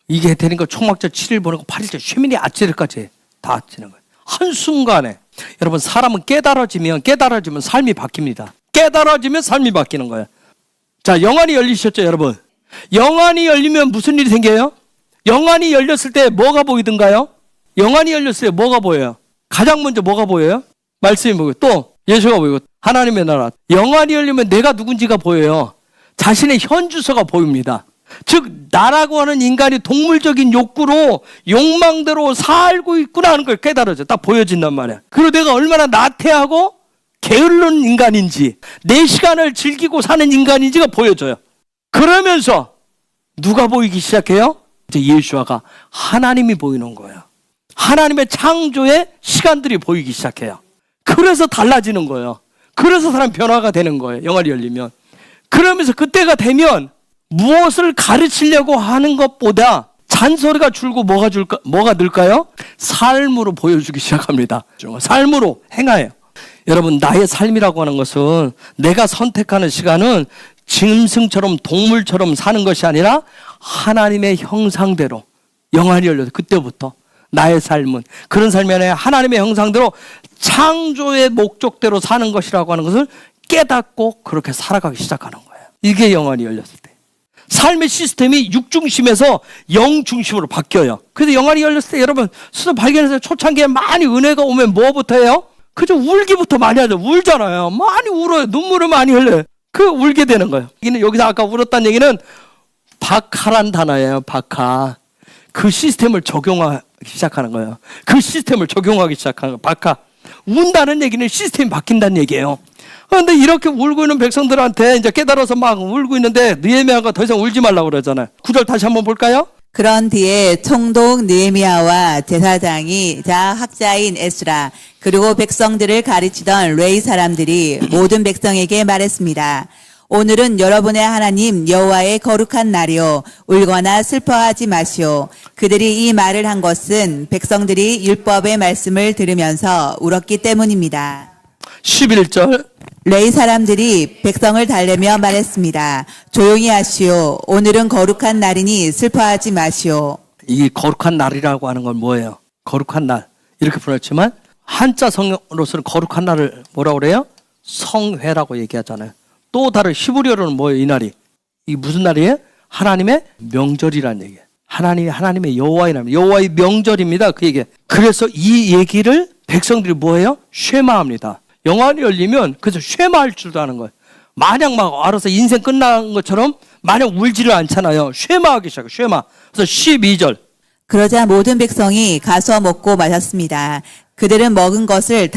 A: 이게 되는 거 초막절 7일 보내고 8일째 쉐미니 아찔까지 다 지는 거예요. 한순간에. 여러분 사람은 깨달아지면 삶이 바뀝니다. 깨달아지면 삶이 바뀌는 거예요. 자, 영안이 열리셨죠 여러분? 영안이 열리면 무슨 일이 생겨요? 영안이 열렸을 때 뭐가 보이던가요? 영안이 열렸을 때 뭐가 보여요? 가장 먼저 뭐가 보여요? 말씀이 보이고 또 예수가 보이고 하나님의 나라. 영안이 열리면 내가 누군지가 보여요. 자신의 현주소가 보입니다. 즉 나라고 하는 인간이 동물적인 욕구로 욕망대로 살고 있구나 하는 걸 깨달아져. 딱 보여진단 말이야. 그리고 내가 얼마나 나태하고 게으른 인간인지 내 시간을 즐기고 사는 인간인지가 보여져요. 그러면서 누가 보이기 시작해요? 이제 예수아가 하나님이 보이는 거예요. 하나님의 창조의 시간들이 보이기 시작해요. 그래서 달라지는 거예요. 그래서 사람 변화가 되는 거예요. 영안이 열리면. 그러면서 그때가 되면 무엇을 가르치려고 하는 것보다 잔소리가 줄고 뭐가 늘까요? 삶으로 보여주기 시작합니다. 삶으로 행하여요. 여러분 나의 삶이라고 하는 것은 내가 선택하는 시간은 짐승처럼 동물처럼 사는 것이 아니라 하나님의 형상대로 영안이 열려서 그때부터 나의 삶은 그런 삶이 아니라 하나님의 형상대로 창조의 목적대로 사는 것이라고 하는 것을 깨닫고 그렇게 살아가기 시작하는 거예요. 이게 영안이 열렸을 때 삶의 시스템이 육중심에서 영중심으로 바뀌어요. 그래서 영안이 열렸을 때 여러분 스스로 발견해서 초창기에 많이 은혜가 오면 뭐부터 해요? 그저 울기부터 많이 하죠. 울잖아요. 많이 울어요. 눈물을 많이 흘려요. 그 울게 되는 거예요. 여기서 아까 울었다는 얘기는 박하란 단어예요. 박하. 그 시스템을 적용하기 시작하는 거예요. 그 시스템을 적용하기 시작하는 거예요. 박하. 운다는 얘기는 시스템이 바뀐다는 얘기예요. 그런데 이렇게 울고 있는 백성들한테 이제 깨달아서 막 울고 있는데 느헤미야가 더 이상 울지 말라고 그러잖아요. 9절 다시 한번 볼까요?
B: 그런 뒤에 총독 느헤미야와 제사장이자 학자인 에스라 그리고 백성들을 가르치던 레위 사람들이 모든 백성에게 말했습니다. 오늘은 여러분의 하나님 여호와의 거룩한 날이요 울거나 슬퍼하지 마시오. 그들이 이 말을 한 것은 백성들이 율법의 말씀을 들으면서 울었기 때문입니다.
A: 11절
B: 레위 사람들이 백성을 달래며 말했습니다. 조용히 하시오. 오늘은 거룩한 날이니 슬퍼하지 마시오.
A: 이 거룩한 날이라고 하는 건 뭐예요? 거룩한 날 이렇게 불렀지만 한자 성으로서는 거룩한 날을 뭐라고 그래요? 성회라고 얘기하잖아요. 또 다른 히브리어로는 뭐예요? 이 날이 이게 무슨 날이에요? 하나님의 명절이라는 얘기예요. 하나님의 여호와의 명절입니다. 그 얘기. 그래서 이 얘기를 백성들이 뭐예요? 쉐마합니다. 영안이 열리면 그래서 쉐마할 줄도 아는 거예요. 마냥 막 알아서 인생 끝난 것처럼 마냥 울지를 않잖아요. 쉐마하기 시작해요. 쉐마. 그래서 12절.
B: 그러자 모든 백성이 가서 먹고 마셨습니다. 그들은 먹을 것을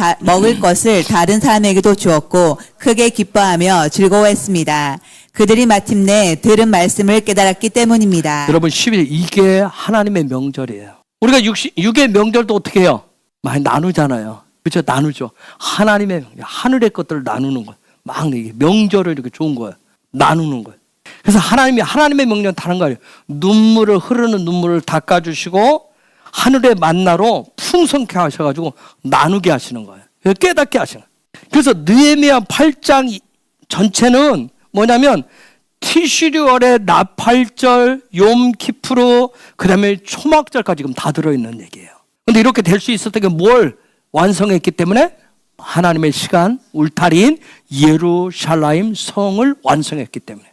B: 다른 사람에게도 주었고 크게 기뻐하며 즐거워했습니다. 그들이 마침내 들은 말씀을 깨달았기 때문입니다.
A: 여러분 11일 이게 하나님의 명절이에요. 우리가 6의 명절도 어떻게 해요? 많이 나누잖아요. 그렇죠? 나누죠. 하나님의 명절, 하늘의 것들을 나누는 거예요. 막 이게 명절을 이렇게 좋은 거예요. 나누는 거예요. 그래서 하나님의 명절 다른 거 아니에요. 흐르는 눈물을 닦아주시고 하늘의 만나로 풍성케 하셔가지고 나누게 하시는 거예요. 깨닫게 하시는 거예요. 그래서 느헤미야 8장 전체는 뭐냐면 티슈리월의 나팔절, 욤키프르, 그 다음에 초막절까지 지금 다 들어있는 얘기예요. 근데 이렇게 될 수 있었던 게 뭘 완성했기 때문에 하나님의 시간, 울타리인 예루살렘 성을 완성했기 때문에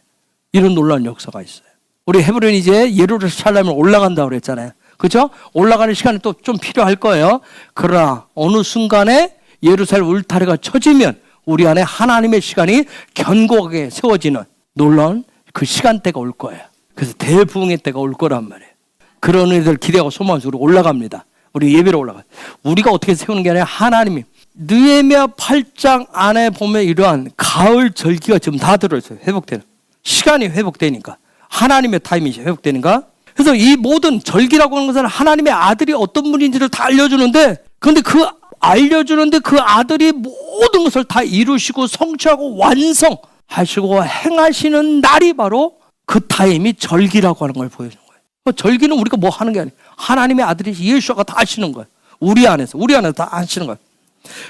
A: 이런 놀라운 역사가 있어요. 우리 헤브론이 이제 예루살렘을 올라간다고 그랬잖아요. 그렇죠? 올라가는 시간이 또 좀 필요할 거예요. 그러나 어느 순간에 예루살렘 울타리가 쳐지면 우리 안에 하나님의 시간이 견고하게 세워지는 놀라운 그 시간대가 올 거예요. 그래서 대부흥의 때가 올 거란 말이에요. 그런 애들 기대하고 소망하면서 우리 올라갑니다. 우리 예배로 올라가요. 우리가 어떻게 세우는 게 아니라 하나님이. 느헤미야 8장 안에 보면 이러한 가을 절기가 지금 다 들어있어요. 회복되는. 시간이 회복되니까. 하나님의 타임이 회복되니까. 그래서 이 모든 절기라고 하는 것은 하나님의 아들이 어떤 분인지를 다 알려주는데, 그런데 그 아들이 모든 것을 다 이루시고 성취하고 완성하시고 행하시는 날이 바로 그 타임이 절기라고 하는 걸 보여주는 거예요. 절기는 우리가 뭐 하는 게 아니에요. 하나님의 아들이 예수가 다 하시는 거예요. 우리 안에서 다 하시는 거예요.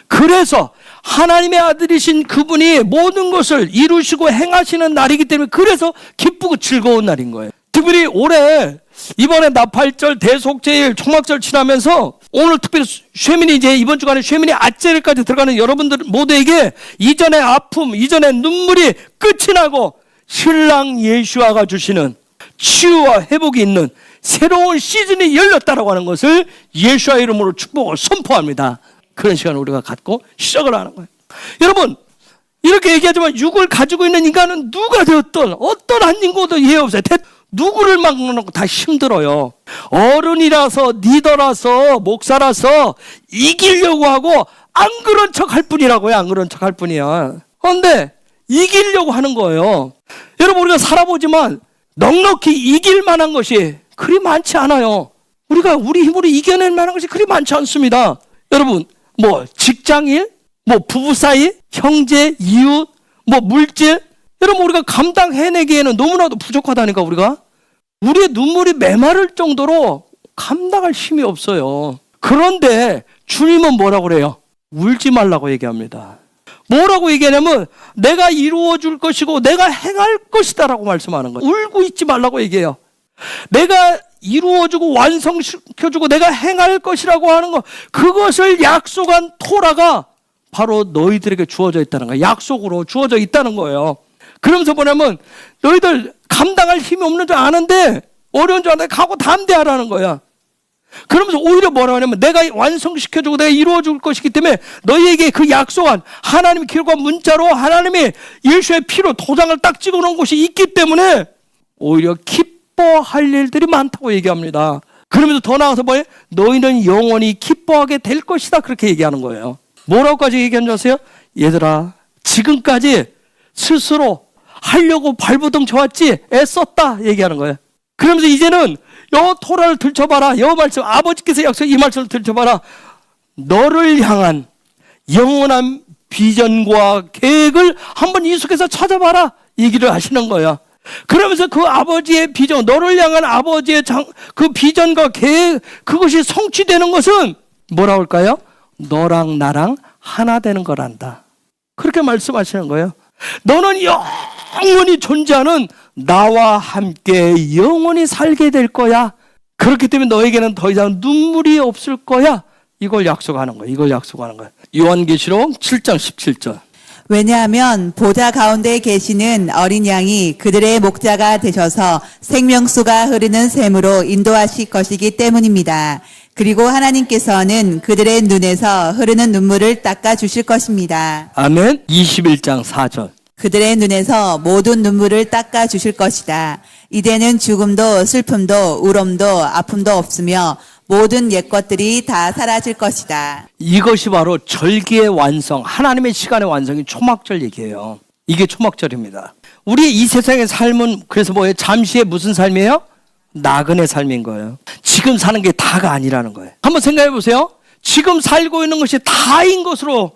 A: 그래서 하나님의 아들이신 그분이 모든 것을 이루시고 행하시는 날이기 때문에 그래서 기쁘고 즐거운 날인 거예요. 특별히 올해 이번에 나팔절, 대속제일, 초막절 지나면서 오늘 특별히 쉐민이 이제 이번 주간에 쉐민이 아제일까지 들어가는 여러분들 모두에게 이전의 아픔, 이전의 눈물이 끝이 나고 신랑 예수아가 주시는 치유와 회복이 있는 새로운 시즌이 열렸다라고 하는 것을 예수아 이름으로 축복을 선포합니다. 그런 시간을 우리가 갖고 시작을 하는 거예요. 여러분, 이렇게 얘기하지만 육을 가지고 있는 인간은 누가 되었든 어떤 한 인고도 이해 없어요. 누구를 막는 거 다 힘들어요. 어른이라서, 리더라서, 목사라서 이기려고 하고 안 그런 척 할 뿐이라고요. 안 그런 척 할 뿐이야. 그런데 이기려고 하는 거예요. 여러분, 우리가 살아보지만 넉넉히 이길 만한 것이 그리 많지 않아요. 우리가 우리 힘으로 이겨낼 만한 것이 그리 많지 않습니다. 여러분, 뭐 직장일, 뭐 부부 사이, 형제, 이웃, 뭐 물질, 여러분 우리가 감당해내기에는 너무나도 부족하다니까. 우리의 눈물이 메마를 정도로 감당할 힘이 없어요. 그런데 주님은 뭐라고 그래요? 울지 말라고 얘기합니다. 뭐라고 얘기하냐면 내가 이루어 줄 것이고 내가 행할 것이다 라고 말씀하는 거예요. 울고 있지 말라고 얘기해요. 내가 이루어주고 완성시켜주고 내가 행할 것이라고 하는 거, 그것을 약속한 토라가 바로 너희들에게 주어져 있다는 거예요. 약속으로 주어져 있다는 거예요. 그러면서 뭐냐면 너희들 감당할 힘이 없는 줄 아는데, 어려운 줄 아는데 가고 담대하라는 거야. 그러면서 오히려 뭐라고 하냐면 내가 완성시켜주고 내가 이루어줄 것이기 때문에 너희에게 그 약속한 하나님의 기록한 문자로 하나님이 예수의 피로 도장을 딱 찍어놓은 곳이 있기 때문에 오히려 기뻐할 일들이 많다고 얘기합니다. 그러면서 더 나아가서 뭐예요? 너희는 영원히 기뻐하게 될 것이다, 그렇게 얘기하는 거예요. 뭐라고까지 얘기한 줄 아세요? 얘들아, 지금까지 스스로 하려고 발버둥 쳐왔지 애썼다 얘기하는 거예요. 그러면서 이제는 여 토라를 들춰봐라. 여 말씀, 아버지께서 약속 이 말씀을 들춰봐라. 너를 향한 영원한 비전과 계획을 한번 이 속에서 찾아봐라 얘기를 하시는 거야. 그러면서 그 아버지의 비전, 너를 향한 아버지의 그 비전과 계획, 그것이 성취되는 것은 뭐라고 할까요? 너랑 나랑 하나 되는 거란다. 그렇게 말씀하시는 거예요. 너는 영원히 존재하는 나와 함께 영원히 살게 될 거야. 그렇기 때문에 너에게는 더 이상 눈물이 없을 거야. 이걸 약속하는 거야. 요한계시록 7장 17절.
B: 왜냐하면 보좌 가운데 계시는 어린 양이 그들의 목자가 되셔서 생명수가 흐르는 샘으로 인도하실 것이기 때문입니다. 그리고 하나님께서는 그들의 눈에서 흐르는 눈물을 닦아 주실 것입니다.
A: 아멘. 21장 4절.
B: 그들의 눈에서 모든 눈물을 닦아 주실 것이다. 이제는 죽음도 슬픔도 울음도 아픔도 없으며 모든 옛 것들이 다 사라질 것이다.
A: 이것이 바로 절기의 완성, 하나님의 시간의 완성이 초막절 얘기예요. 이게 초막절입니다. 우리 이 세상의 삶은 그래서 뭐예요? 잠시의 무슨 삶이에요? 나그네 삶인 거예요. 지금 사는 게 다가 아니라는 거예요. 한번 생각해 보세요. 지금 살고 있는 것이 다인 것으로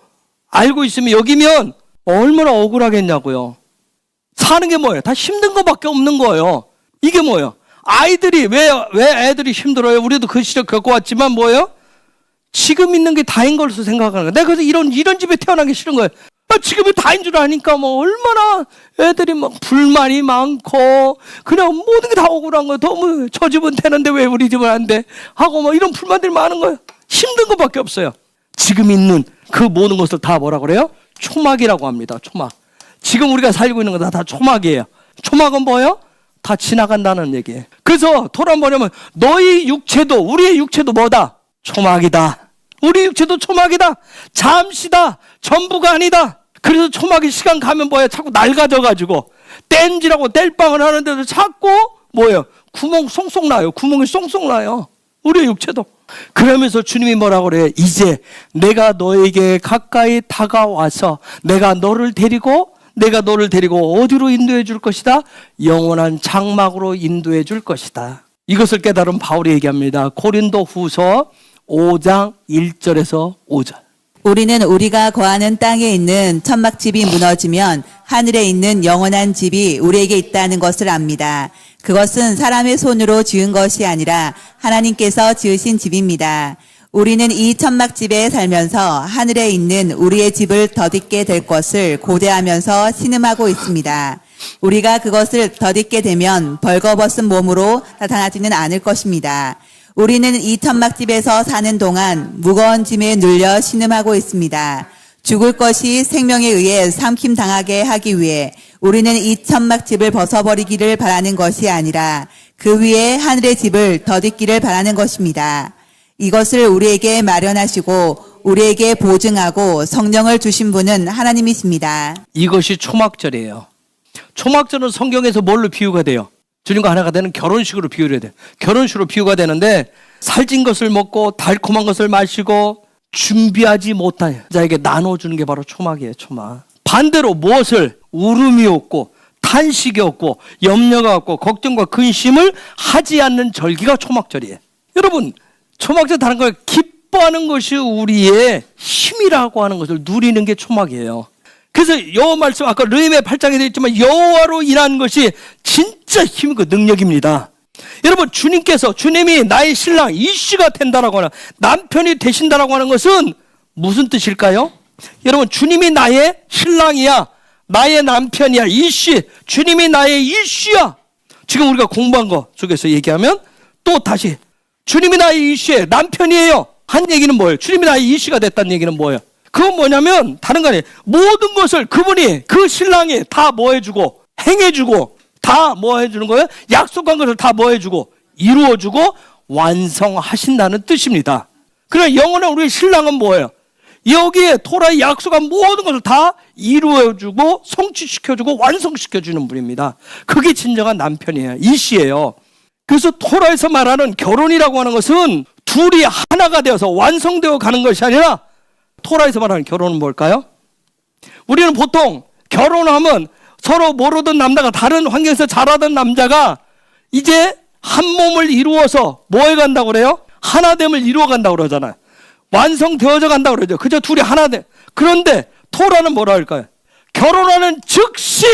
A: 알고 있으면 여기면 얼마나 억울하겠냐고요. 사는 게 뭐예요? 다 힘든 것밖에 없는 거예요. 이게 뭐예요? 아이들이 왜 애들이 힘들어요? 우리도 그 시절 겪어왔지만 뭐예요? 지금 있는 게 다인 걸로 생각하는 거예요. 내가 그래서 이런 집에 태어나기 싫은 거예요. 지금이 다인 줄 아니까 뭐 얼마나 애들이 막 불만이 많고 그냥 모든 게 다 억울한 거예요. 너무 저 집은 되는데 왜 우리 집은 안 돼? 하고 뭐 이런 불만들이 많은 거예요. 힘든 것밖에 없어요. 지금 있는 그 모든 것을 다 뭐라 그래요? 초막이라고 합니다. 초막. 지금 우리가 살고 있는 거 다 초막이에요. 초막은 뭐예요? 다 지나간다는 얘기예요. 그래서 토란 뭐냐면 너희 육체도 우리의 육체도 뭐다? 초막이다. 우리 육체도 초막이다. 잠시다. 전부가 아니다. 그래서 초막이 시간 가면 뭐예요? 자꾸 낡아져가지고 땜질하고 뗄빵을 하는데도 자꾸 뭐예요? 구멍 쏙쏙 나요. 구멍이 쏙쏙 나요. 우리의 육체도. 그러면서 주님이 뭐라고 그래요? 이제 내가 너에게 가까이 다가와서 내가 너를 데리고 어디로 인도해 줄 것이다? 영원한 장막으로 인도해 줄 것이다. 이것을 깨달은 바울이 얘기합니다. 고린도 후서 5장 1절에서 5절.
B: 우리는 우리가 거하는 땅에 있는 천막집이 무너지면 하늘에 있는 영원한 집이 우리에게 있다는 것을 압니다. 그것은 사람의 손으로 지은 것이 아니라 하나님께서 지으신 집입니다. 우리는 이 천막집에 살면서 하늘에 있는 우리의 집을 덧입게 될 것을 고대하면서 신음하고 있습니다. 우리가 그것을 덧입게 되면 벌거벗은 몸으로 나타나지는 않을 것입니다. 우리는 이 천막집에서 사는 동안 무거운 짐에 눌려 신음하고 있습니다. 죽을 것이 생명에 의해 삼킴당하게 하기 위해 우리는 이 천막집을 벗어버리기를 바라는 것이 아니라 그 위에 하늘의 집을 덧입기를 바라는 것입니다. 이것을 우리에게 마련하시고 우리에게 보증하고 성령을 주신 분은 하나님이십니다.
A: 이것이 초막절이에요. 초막절은 성경에서 뭘로 비유가 돼요? 주님과 하나가 되는 결혼식으로 비유를 해야 돼요. 결혼식으로 비유가 되는데 살찐 것을 먹고 달콤한 것을 마시고 준비하지 못한 자에게 나눠주는 게 바로 초막이에요. 초막. 반대로 무엇을 울음이 없고 탄식이 없고 염려가 없고 걱정과 근심을 하지 않는 절기가 초막절이에요. 여러분, 초막절 다른 걸 기뻐하는 것이 우리의 힘이라고 하는 것을 누리는 게 초막이에요. 그래서 여호와 말씀 아까 르헤미야 8장에 되어 있지만 여호와로 인한 것이 진짜 힘이고 능력입니다. 여러분, 주님이 나의 신랑 이씨가 된다라고 하는, 남편이 되신다라고 하는 것은 무슨 뜻일까요? 여러분, 주님이 나의 신랑이야, 나의 남편이야, 이씨, 주님이 나의 이씨야. 지금 우리가 공부한 거 속에서 얘기하면 또 다시 주님이 나의 이씨의 남편이에요 한 얘기는 뭐예요? 주님이 나의 이씨가 됐다는 얘기는 뭐예요? 그건 뭐냐면 다른 거 아니에요. 모든 것을 그분이, 그 신랑이 다 뭐 해주고 행해주고 다 뭐 해주는 거예요? 약속한 것을 다 뭐 해주고 이루어주고 완성하신다는 뜻입니다. 그럼 영원한 우리 신랑은 뭐예요? 여기에 토라에 약속한 모든 것을 다 이루어주고 성취시켜주고 완성시켜주는 분입니다. 그게 진정한 남편이에요. 이씨예요. 그래서 토라에서 말하는 결혼이라고 하는 것은 둘이 하나가 되어서 완성되어 가는 것이 아니라, 토라에서 말하는 결혼은 뭘까요? 우리는 보통 결혼하면 서로 모르던 남자가, 다른 환경에서 자라던 남자가 이제 한 몸을 이루어서 뭐 해간다고 그래요? 하나됨을 이루어 간다고 그러잖아요. 완성되어져 간다고 그러죠. 그저 둘이 하나됨. 그런데 토라는 뭐라 할까요? 결혼하는 즉시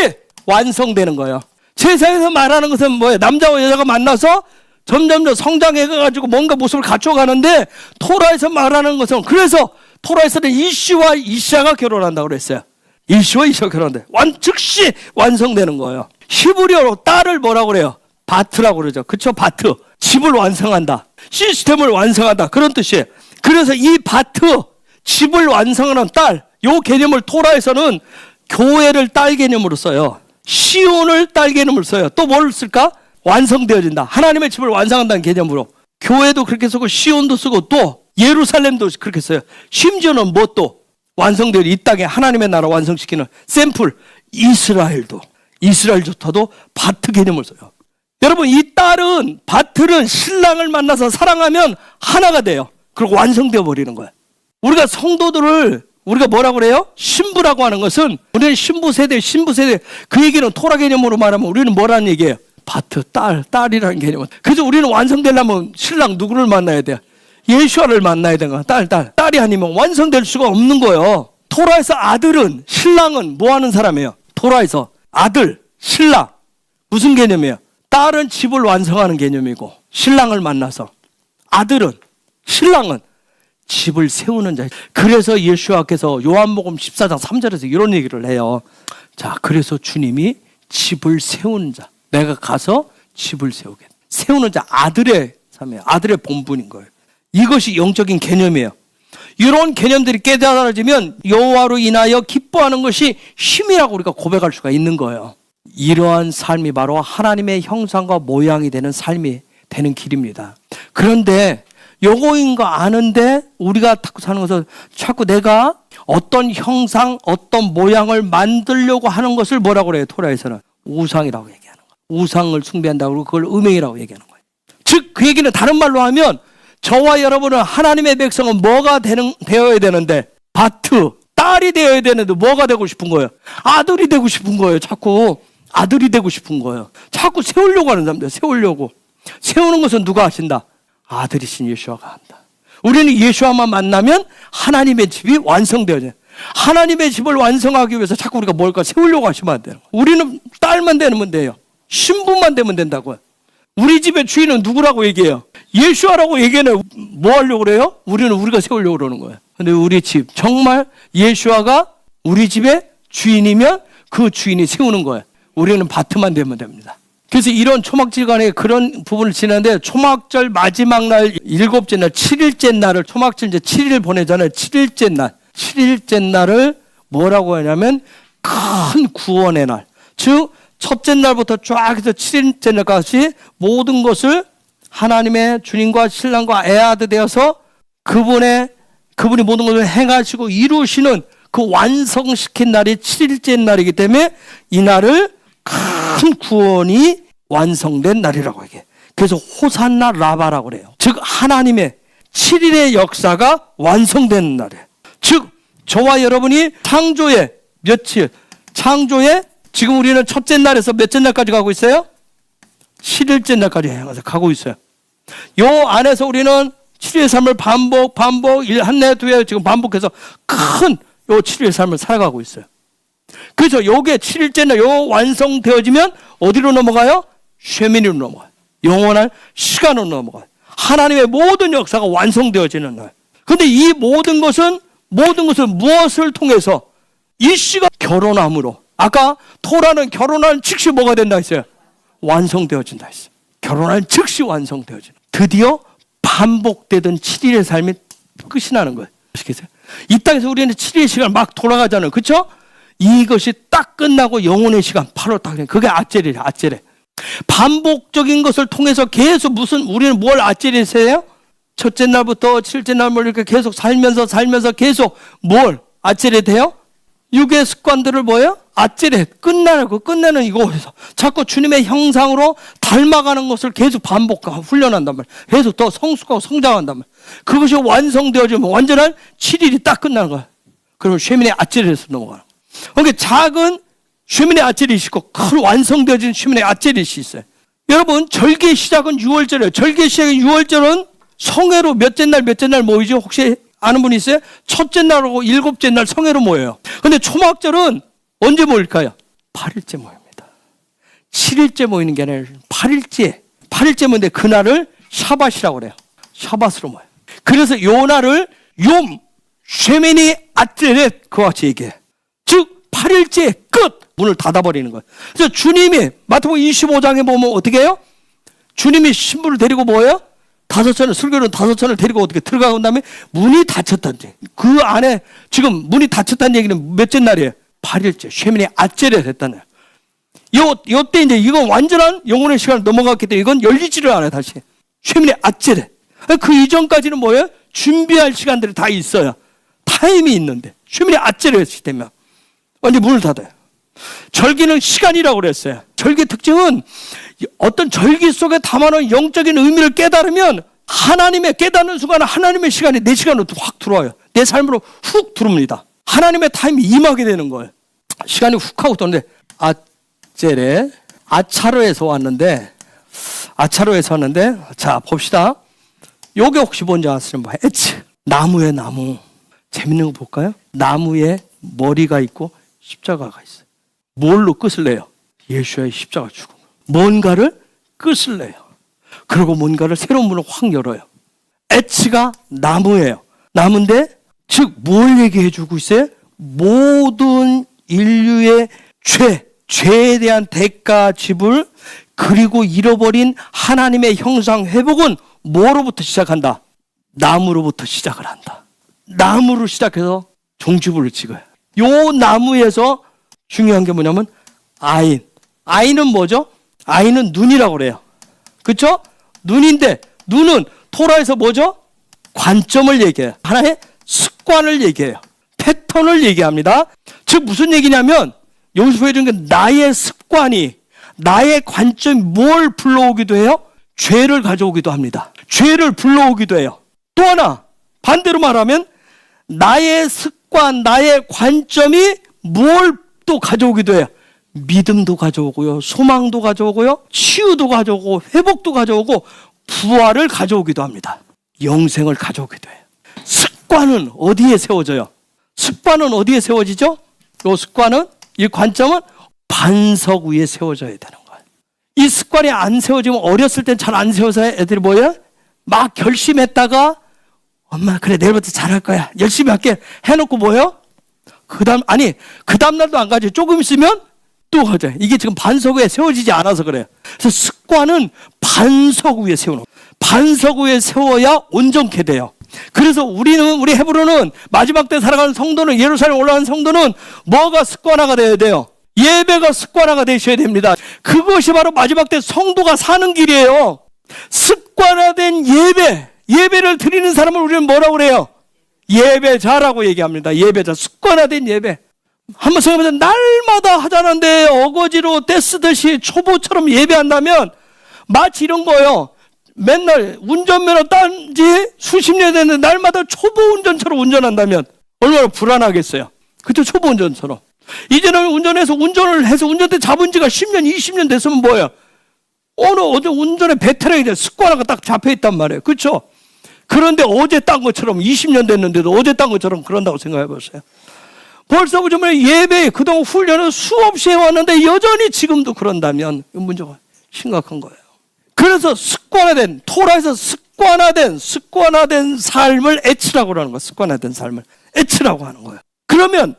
A: 완성되는 거예요. 세상에서 말하는 것은 뭐예요? 남자와 여자가 만나서 점점 성장해가지고 뭔가 모습을 갖춰가는데, 토라에서 말하는 것은, 그래서 토라에서는 이씨와 이샤가 결혼한다고 그랬어요. 이씨와 이샤가 결혼한다. 즉시 완성되는 거예요. 히브리어로 딸을 뭐라고 그래요? 바트라고 그러죠. 그쵸? 바트. 집을 완성한다. 시스템을 완성한다. 그런 뜻이에요. 그래서 이 바트, 집을 완성하는 딸, 요 개념을 토라에서는 교회를 딸 개념으로 써요. 시온을 딸 개념을 써요. 또 뭘 쓸까? 완성되어진다. 하나님의 집을 완성한다는 개념으로. 교회도 그렇게 쓰고 시온도 쓰고 또 예루살렘도 그렇게 써요. 심지어는 뭐 또 완성되어 이 땅에 하나님의 나라 완성시키는 샘플, 이스라엘조차도 바트 개념을 써요. 여러분, 이 딸은, 바트는 신랑을 만나서 사랑하면 하나가 돼요. 그리고 완성되어 버리는 거예요. 우리가 성도들을 우리가 뭐라고 그래요? 신부라고 하는 것은 우리는 신부 세대. 그 얘기는 토라 개념으로 말하면 우리는 뭐라는 얘기예요? 바트, 딸이라는 개념은. 그래서 우리는 완성되려면 신랑 누구를 만나야 돼요? 예수아를 만나야 되는 거야. 딸이 아니면 완성될 수가 없는 거예요. 토라에서 아들은, 신랑은 뭐 하는 사람이에요? 토라에서 아들, 신랑. 무슨 개념이에요? 딸은 집을 완성하는 개념이고, 신랑을 만나서 아들은, 신랑은 집을 세우는 자. 그래서 예수와께서 요한복음 14장 3절에서 이런 얘기를 해요. 자, 그래서 주님이 집을 세우는 자. 내가 가서 집을 세우겠다. 세우는 자, 아들의 삶이에요. 아들의 본분인 거예요. 이것이 영적인 개념이에요. 이런 개념들이 깨달아지면 여호와로 인하여 기뻐하는 것이 힘이라고 우리가 고백할 수가 있는 거예요. 이러한 삶이 바로 하나님의 형상과 모양이 되는 삶이 되는 길입니다. 그런데 요거인 거 아는데 우리가 자꾸 사는 것은 자꾸 내가 어떤 형상, 어떤 모양을 만들려고 하는 것을 뭐라고 그래요? 토라에서는 우상이라고 얘기하는 거예요. 우상을 숭배한다고 그러고 그걸 음행이라고 얘기하는 거예요. 즉 그 얘기는 다른 말로 하면 저와 여러분은 하나님의 백성은 뭐가 되어야 되는데, 바트, 딸이 되어야 되는데 뭐가 되고 싶은 거예요? 아들이 되고 싶은 거예요. 자꾸 아들이 되고 싶은 거예요. 자꾸 세우려고 하는 사람들, 세우려고. 세우는 것은 누가 하신다? 아들이신 예수아가 한다. 우리는 예수아만 만나면 하나님의 집이 완성되어져요. 하나님의 집을 완성하기 위해서 자꾸 우리가 뭘까 세우려고 하시면 안 돼요. 우리는 딸만 되면 돼요. 신부만 되면 된다고요. 우리 집의 주인은 누구라고 얘기해요? 예수아라고 얘기해요. 뭐 하려고 그래요? 우리는 우리가 세우려고 그러는 거예요. 근데 우리 집, 정말 예수아가 우리 집의 주인이면 그 주인이 세우는 거예요. 우리는 바트만 되면 됩니다. 그래서 이런 초막절간에 그런 부분을 지나는데, 초막절 마지막 날, 7째 날, 7일째 날을, 초막절 이제 7일 보내잖아요. 7일째 날을 뭐라고 하냐면 큰 구원의 날. 즉 첫째 날부터 쫙 해서 7일째 날까지 모든 것을 하나님의 주님과 신랑과 애아들 되어서 그분이 모든 것을 행하시고 이루시는 그 완성시킨 날이 7일째 날이기 때문에 이 날을 큰 구원이 완성된 날이라고 얘기해요. 그래서 호산나 라바라고 그래요. 즉 하나님의 7일의 역사가 완성된 날이에요. 즉 저와 여러분이 창조의 며칠, 창조의 지금 우리는 첫째 날에서 몇째 날까지 가고 있어요? 7일째 날까지 향해서 가고 있어요. 요 안에서 우리는 7일의 삶을 반복, 한 해, 두 해 지금 반복해서 큰 요 7일의 삶을 살아가고 있어요. 그래서 요게 7일째 날 요 완성되어지면 어디로 넘어가요? 쉐미니로 넘어가요. 영원한 시간으로 넘어가요. 하나님의 모든 역사가 완성되어지는 날. 그런데 이 모든 것은 무엇을 통해서? 이 씨가 결혼함으로. 아까 토라는 결혼한 즉시 뭐가 된다 했어요? 완성되어진다 했어요. 결혼한 즉시 완성되어지는. 드디어 반복되던 7일의 삶이 끝이 나는 거예요. 아시겠어요? 이 땅에서 우리는 7일의 시간 막 돌아가잖아요. 그렇죠? 이것이 딱 끝나고 영혼의 시간 바로 딱 그게 아찔이에요. 아찔해. 반복적인 것을 통해서 계속 우리는 뭘 아찔해서 해요? 첫째 날부터 7일째 날 이렇게 계속 살면서 계속 뭘 아찔해 돼요? 육의 습관들을 뭐예요? 아찔해. 끝내는 이거에서 자꾸 주님의 형상으로 닮아가는 것을 계속 훈련한단 말이에요. 계속 더 성숙하고 성장한단 말이에요. 그것이 완성되어지면 완전한 7일이 딱 끝나는 거예요. 그러면 쉐민의 아찔에서 넘어가는 거예요. 그러니까 작은 쉐민의 아찔이 있고 큰 완성되어진 쉐민의 아찔이 있어요. 여러분 절기의 시작은 6월절이에요. 절기의 시작은 6월절은 성회로 몇째 날 모이죠? 혹시 아는 분 있어요? 첫째 날하고 7째 날 성회로 모여요. 근데 초막절은 언제 모일까요? 8일째 모입니다. 7일째 모이는 게 아니라 8일째 모이는데 그날을 샤밧이라고 그래요. 샤밧으로 모여요. 그래서 요 날을 쉐메니 아트렛 그와 같이 얘기해요. 즉 8일째 끝! 문을 닫아버리는 거예요. 그래서 주님이 마태복음 25장에 보면 어떻게 해요? 주님이 신부를 데리고 뭐예요? 술교는 5천을 데리고 어떻게 들어가고 다음에 문이 닫혔던지 그 안에 지금 문이 닫혔다는 얘기는 몇째 날이에요? 8일째 쉐미니 아찔에 됐다는 요때 이제 이건 완전한 영혼의 시간을 넘어갔기 때문에 이건 열리지를 않아요. 다시 쉐미니 아찔에. 그 이전까지는 뭐예요? 준비할 시간들이 다 있어요. 타임이 있는데 쉐미니 아찔에 했을 때면 완전 문을 닫아요. 절기는 시간이라고 그랬어요. 절기 특징은 어떤 절기 속에 담아놓은 영적인 의미를 깨달으면 하나님의 깨닫는 순간 하나님의 시간이 내 시간으로 확 들어와요. 내 삶으로 훅 들어옵니다. 하나님의 타임이 임하게 되는 거예요. 시간이 훅 하고 도는데 아제레 아차르에서 왔는데 자 봅시다. 요게 혹시 뭔지 아시는 분? 에츠. 나무에 나무. 재밌는 거 볼까요? 나무에 머리가 있고 십자가가 있어요. 뭘로 끝을 내요? 예수의 십자가 죽음. 뭔가를 끝을 내요. 그리고 뭔가를 새로운 문을 확 열어요. 에츠가 나무예요. 나무인데 즉 뭘 얘기해 주고 있어요? 모든 인류의 죄에 대한 대가 지불, 그리고 잃어버린 하나님의 형상 회복은 뭐로부터 시작한다? 나무로부터 시작을 한다. 나무로 시작해서 종지부를 찍어요. 요 나무에서 중요한 게 뭐냐면 아인. 아인은 뭐죠? 아인은 눈이라고 그래요. 그렇죠? 눈인데 눈은 토라에서 뭐죠? 관점을 얘기해요. 하나의 습관을 얘기해요. 패턴을 얘기합니다. 즉 무슨 얘기냐면 여기서 보여주는 게 나의 습관이, 나의 관점이 뭘 불러오기도 해요? 죄를 가져오기도 합니다. 죄를 불러오기도 해요. 또 하나 반대로 말하면 나의 습관, 나의 관점이 뭘 또 가져오기도 해요? 믿음도 가져오고요, 소망도 가져오고요, 치유도 가져오고, 회복도 가져오고, 부활을 가져오기도 합니다. 영생을 가져오기도 해요. 습관은 어디에 세워져요? 습관은 어디에 세워지죠? 이 습관은, 이 관점은 반석 위에 세워져야 되는 거예요. 이 습관이 안 세워지면 어렸을 땐 잘 안 세워서 애들이 뭐예요? 막 결심했다가 엄마 그래 내일부터 잘할 거야, 열심히 할게 해놓고 뭐예요? 그 다음날도 안 가지. 조금 있으면 또 가자. 이게 지금 반석 위에 세워지지 않아서 그래요. 그래서 습관은 반석 위에 세우는 거예요. 반석 위에 세워야 온전케 돼요. 그래서 우리 헤브론은 마지막 때 살아가는 성도는, 예루살렘 올라가는 성도는 뭐가 습관화가 돼야 돼요? 예배가 습관화가 되셔야 됩니다. 그것이 바로 마지막 때 성도가 사는 길이에요. 습관화된 예배를 드리는 사람을 우리는 뭐라고 그래요? 예배자라고 얘기합니다. 예배자, 습관화된 예배. 한번 생각해보세요. 날마다 하자는데 어거지로 떼쓰듯이 초보처럼 예배한다면 마치 이런 거예요. 맨날 운전면허 딴 지 수십 년 됐는데 날마다 초보 운전처럼 운전한다면 얼마나 불안하겠어요. 그렇죠? 초보 운전처럼. 이제는 운전을 해서 운전대 잡은 지가 10년, 20년 됐으면 뭐예요? 어제 운전의 베테랑이 돼. 습관화가 딱 잡혀있단 말이에요. 그렇죠? 그런데 어제 딴 것처럼 20년 됐는데도 어제 딴 것처럼 그런다고 생각해 보세요. 벌써 보자면 예배 그동안 훈련을 수없이 해왔는데 여전히 지금도 그런다면 이 문제가 심각한 거예요. 그래서 습관화된, 토라에서 습관화된 삶을 에츠라고 하는 거예요. 습관화된 삶을 에츠라고 하는 거예요. 그러면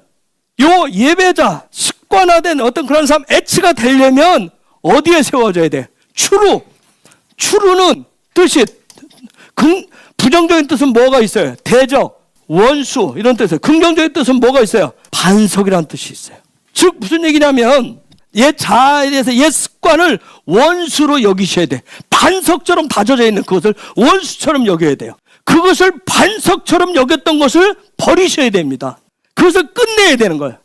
A: 요 예배자, 습관화된 어떤 그런 삶 에츠가 되려면 어디에 세워져야 돼? 추루는 뜻이 부정적인 뜻은 뭐가 있어요? 대적, 원수 이런 뜻이에요. 긍정적인 뜻은 뭐가 있어요? 반석이라는 뜻이 있어요. 즉 무슨 얘기냐면 옛 자아에 대해서 옛 습관을 원수로 여기셔야 돼. 반석처럼 다져져 있는 그것을 원수처럼 여겨야 돼요. 그것을 반석처럼 여겼던 것을 버리셔야 됩니다. 그것을 끝내야 되는 거예요.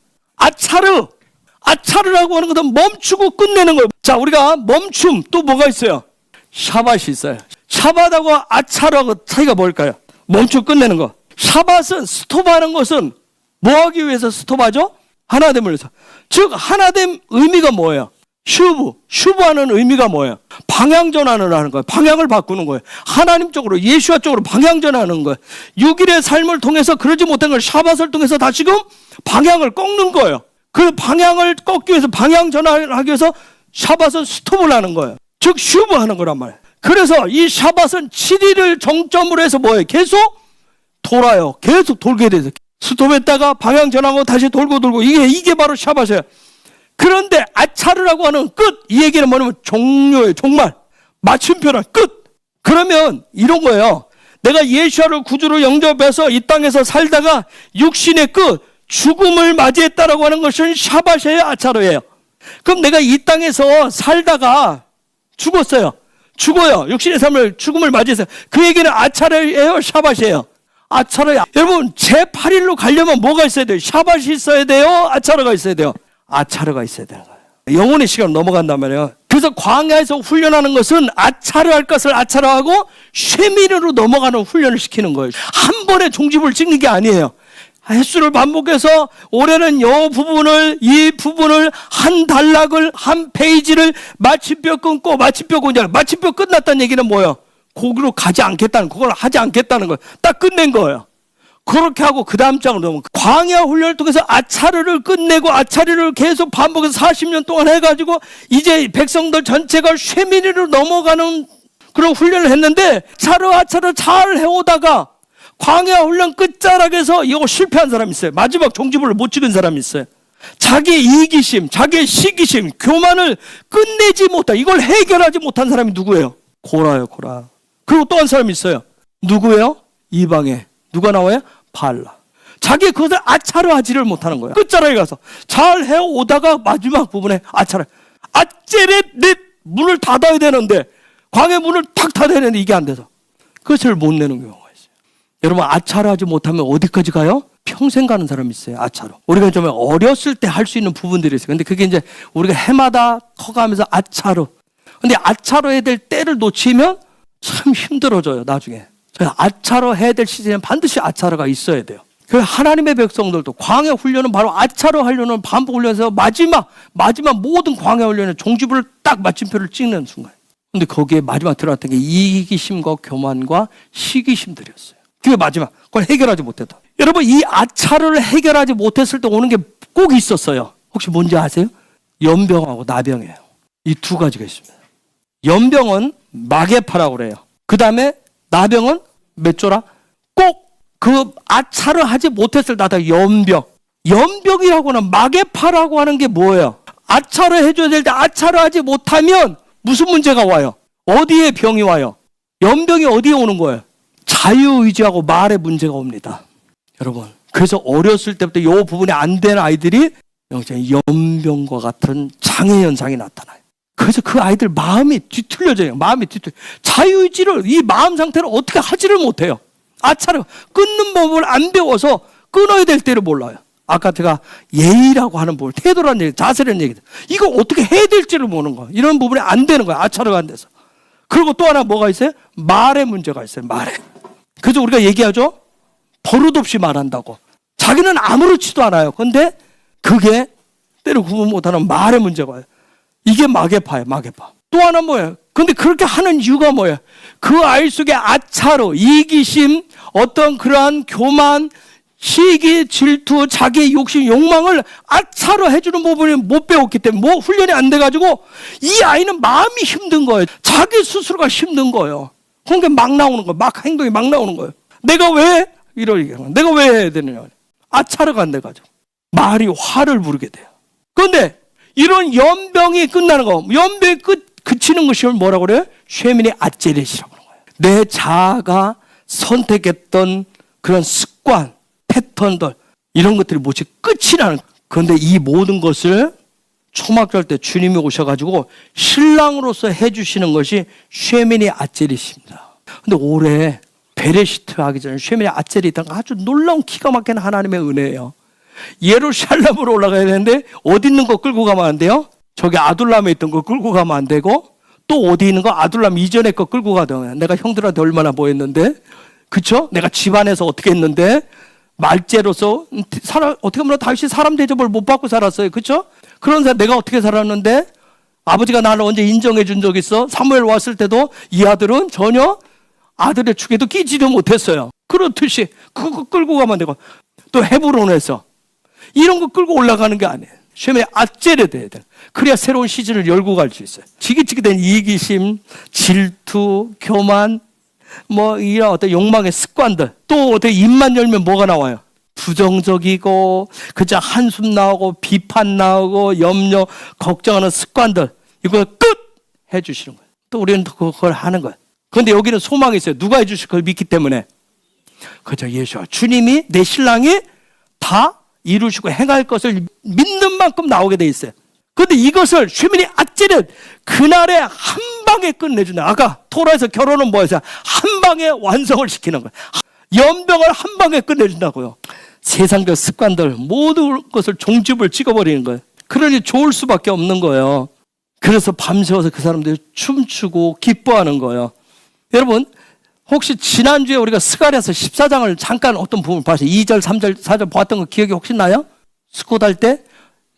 A: 아차르라고 하는 것은 멈추고 끝내는 거예요. 자, 우리가 멈춤 또 뭐가 있어요? 샤밧이 있어요. 샤밧하고 아차르하고 차이가 뭘까요? 멈추고 끝내는 거. 샤밧은 스톱하는 것은 뭐 하기 위해서 스톱하죠? 하나됨을 위해서. 즉 하나됨 의미가 뭐예요? 슈브하는 의미가 뭐예요? 방향전환을 하는 거예요. 방향을 바꾸는 거예요. 하나님 쪽으로, 예수와 쪽으로 방향전환하는 거예요. 6일의 삶을 통해서 그러지 못한 걸 샤밧을 통해서 다시금 방향을 꺾는 거예요. 그 방향을 꺾기 위해서, 방향전환을 하기 위해서 샤밧은 스톱을 하는 거예요. 즉 슈브하는 거란 말이에요. 그래서 이 샤밧은 7일을 정점으로 해서 뭐예요? 계속 돌아요. 계속 돌게 돼서 스톱했다가 방향 전환하고 다시 돌고 이게 바로 샤밧이에요. 그런데 아차르라고 하는 끝, 이 얘기는 뭐냐면 종료예요. 종말, 마침표란 끝. 그러면 이런 거예요. 내가 예수를 구주로 영접해서 이 땅에서 살다가 육신의 끝, 죽음을 맞이했다라고 하는 것은 샤밧이에요, 아차르예요. 그럼 내가 이 땅에서 살다가 죽어요. 육신의 삶을, 죽음을 맞이했어요. 그 얘기는 아차르예요, 샤밧이에요? 아차르야. 여러분, 제8일로 가려면 뭐가 있어야 돼요? 샤밧이 있어야 돼요? 아차르가 있어야 돼요? 아차르가 있어야 되는 거예요. 영혼의 시간으로 넘어간단 말이에요. 그래서 광야에서 훈련하는 것은 아차르 할 것을 아차르하고 쉐미르로 넘어가는 훈련을 시키는 거예요. 한 번에 종집을 찍는 게 아니에요. 횟수를 반복해서 올해는 이 부분을 한 단락을 한 페이지를 마침표 끊고 마침표 공장 마침표 끝났다는 얘기는 뭐예요? 거기로 가지 않겠다는 그걸 하지 않겠다는 거예요. 딱 끝낸 거예요. 그렇게 하고 그 다음 장으로 넘어가. 광야 훈련을 통해서 아차르를 끝내고 아차르를 계속 반복해서 40년 동안 해가지고 이제 백성들 전체가 쉐미니로 넘어가는 그런 훈련을 했는데 아차르 잘 해오다가 광야 훈련 끝자락에서 이거 실패한 사람이 있어요. 마지막 종지부를 못 찍은 사람이 있어요. 자기의 이기심, 자기의 시기심, 교만을 끝내지 못한, 이걸 해결하지 못한 사람이 누구예요? 고라요, 고라. 그리고 또 한 사람이 있어요. 누구예요? 이방에. 누가 나와요? 발라. 자기 그것을 아차르하지를 못하는 거예요. 끝자락에 가서 잘 해오다가 마지막 부분에 아체렛 넷 문을 닫아야 되는데 광야 문을 탁 닫아야 되는데 이게 안 돼서 그것을 못 내는 경우가 있어요. 여러분 아차르하지 못하면 어디까지 가요? 평생 가는 사람이 있어요. 아차르. 우리가 좀 어렸을 때 할 수 있는 부분들이 있어요. 근데 그게 이제 우리가 해마다 커가면서 아차르. 근데 아차르 해야 될 때를 놓치면 참 힘들어져요. 나중에. 아차르 해야 될 시즌에는 반드시 아차르가 있어야 돼요. 그 하나님의 백성들도 광야 훈련은 바로 아차르 하려는 반복 훈련에서 마지막 모든 광야 훈련의 종지부를 딱 마침표를 찍는 순간. 근데 거기에 마지막 들어갔던 게 이기심과 교만과 시기심들이었어요. 그게 마지막. 그걸 해결하지 못했다. 여러분 이 아차르를 해결하지 못했을 때 오는 게 꼭 있었어요. 혹시 뭔지 아세요? 연병하고 나병이에요. 이 두 가지가 있습니다. 연병은 마게파라고 그래요. 그 다음에 나병은 몇 조라? 꼭 그 아차르 하지 못했을 때 연병. 연병이라고는 마게파라고 하는 게 뭐예요? 아차르 해줘야 될 때 아차르 하지 못하면 무슨 문제가 와요? 어디에 병이 와요? 연병이 어디에 오는 거예요? 자유의지하고 말에 문제가 옵니다. 여러분 그래서 어렸을 때부터 이 부분이 안 된 아이들이 연병과 같은 장애 현상이 나타나요. 그래서 그 아이들 마음이 뒤틀려져요. 자유의지를 이 마음 상태를 어떻게 하지를 못해요. 아차르 끊는 법을 안 배워서 끊어야 될 때를 몰라요. 아까 제가 예의라고 하는 부분, 태도라는 얘기, 자세라는 얘기, 이거 어떻게 해야 될지를 모르는 거예요. 이런 부분이 안 되는 거예요. 아차르가 안 돼서. 그리고 또 하나 뭐가 있어요? 말에 문제가 있어요. 말에. 그래서 우리가 얘기하죠. 버릇없이 말한다고. 자기는 아무렇지도 않아요. 근데 그게 때를 구분 못하는 말의 문제가 와요. 이게 마게파예요. 마게파. 또 하나 뭐예요? 근데 그렇게 하는 이유가 뭐예요? 그 아이 속에 아차르, 이기심, 어떤 그러한 교만, 시기, 질투, 자기의 욕심, 욕망을 아차르 해주는 부분이 못 배웠기 때문에 훈련이 안 돼가지고 이 아이는 마음이 힘든 거예요. 자기 스스로가 힘든 거예요. 그게 막 나오는 거예요. 막 행동이 막 나오는 거예요. 내가 왜 내가 왜 해야 되느냐. 아차르가 안 돼가지고 말이 화를 부르게 돼요. 그런데 이런 연병이 끝나는 거, 연병이 그치는 것이 뭐라고 그래요? 쉐미니 아체렛이라고 하는 거예요. 내 자아가 선택했던 그런 습관, 패턴들, 이런 것들이 모두 끝이 나는 거예요. 그런데 이 모든 것을 초막절 때 주님이 오셔가지고 신랑으로서 해주시는 것이 쉐미니 아체렛입니다. 근데 올해 베레시트 하기 전에 쉐미니 아체렛이 있다는 거 아주 놀라운 기가 막힌 하나님의 은혜예요. 예루살렘으로 올라가야 되는데 어디 있는 거 끌고 가면 안 돼요? 저기 아둘람에 있던 거 끌고 가면 안 되고 또 어디 있는 거 아둘람 이전에 거 끌고 가던 내가 형들한테 얼마나 뭐 했는데 그쵸? 내가 집안에서 어떻게 했는데 말죄로서 어떻게 보면 다윗이 사람 대접을 못 받고 살았어요. 그쵸? 그런 사람 내가 어떻게 살았는데 아버지가 나를 언제 인정해 준 적 있어? 사무엘 왔을 때도 이 아들은 전혀 아들의 축에도 끼지도 못했어요. 그렇듯이 그거 끌고 가면 되고 또 헤브론에서 이런 거 끌고 올라가는 게 아니에요. 쉐미니 아체렛 돼야 돼. 그래야 새로운 시즌을 열고 갈 수 있어요. 지긋지긋한 이기심, 질투, 교만, 뭐 이런 어떤 욕망의 습관들. 또 어떻게 입만 열면 뭐가 나와요? 부정적이고 그저 한숨 나오고 비판 나오고 염려, 걱정하는 습관들. 이거 끝 해주시는 거예요. 또 우리는 그걸 하는 거예요. 그런데 여기는 소망이 있어요. 누가 해주실 걸 믿기 때문에. 그죠, 예수. 주님이 내 신랑이 다 이루시고 행할 것을 믿는 만큼 나오게 돼 있어요. 그런데 이것을 쉐미니 아체렛 그날에 한 방에 끝내준다. 아까 토라에서 결혼은 뭐였어요? 한 방에 완성을 시키는 거예요. 연병을 한 방에 끝내준다고요. 세상적 습관들 모든 것을 종집을 찍어버리는 거예요. 그러니 좋을 수밖에 없는 거예요. 그래서 밤새워서 그 사람들이 춤추고 기뻐하는 거예요. 여러분 혹시 지난주에 우리가 스가랴서 14장을 잠깐 어떤 부분을 봤어요? 2절, 3절, 4절 보았던 거 기억이 혹시 나요? 스코달 때?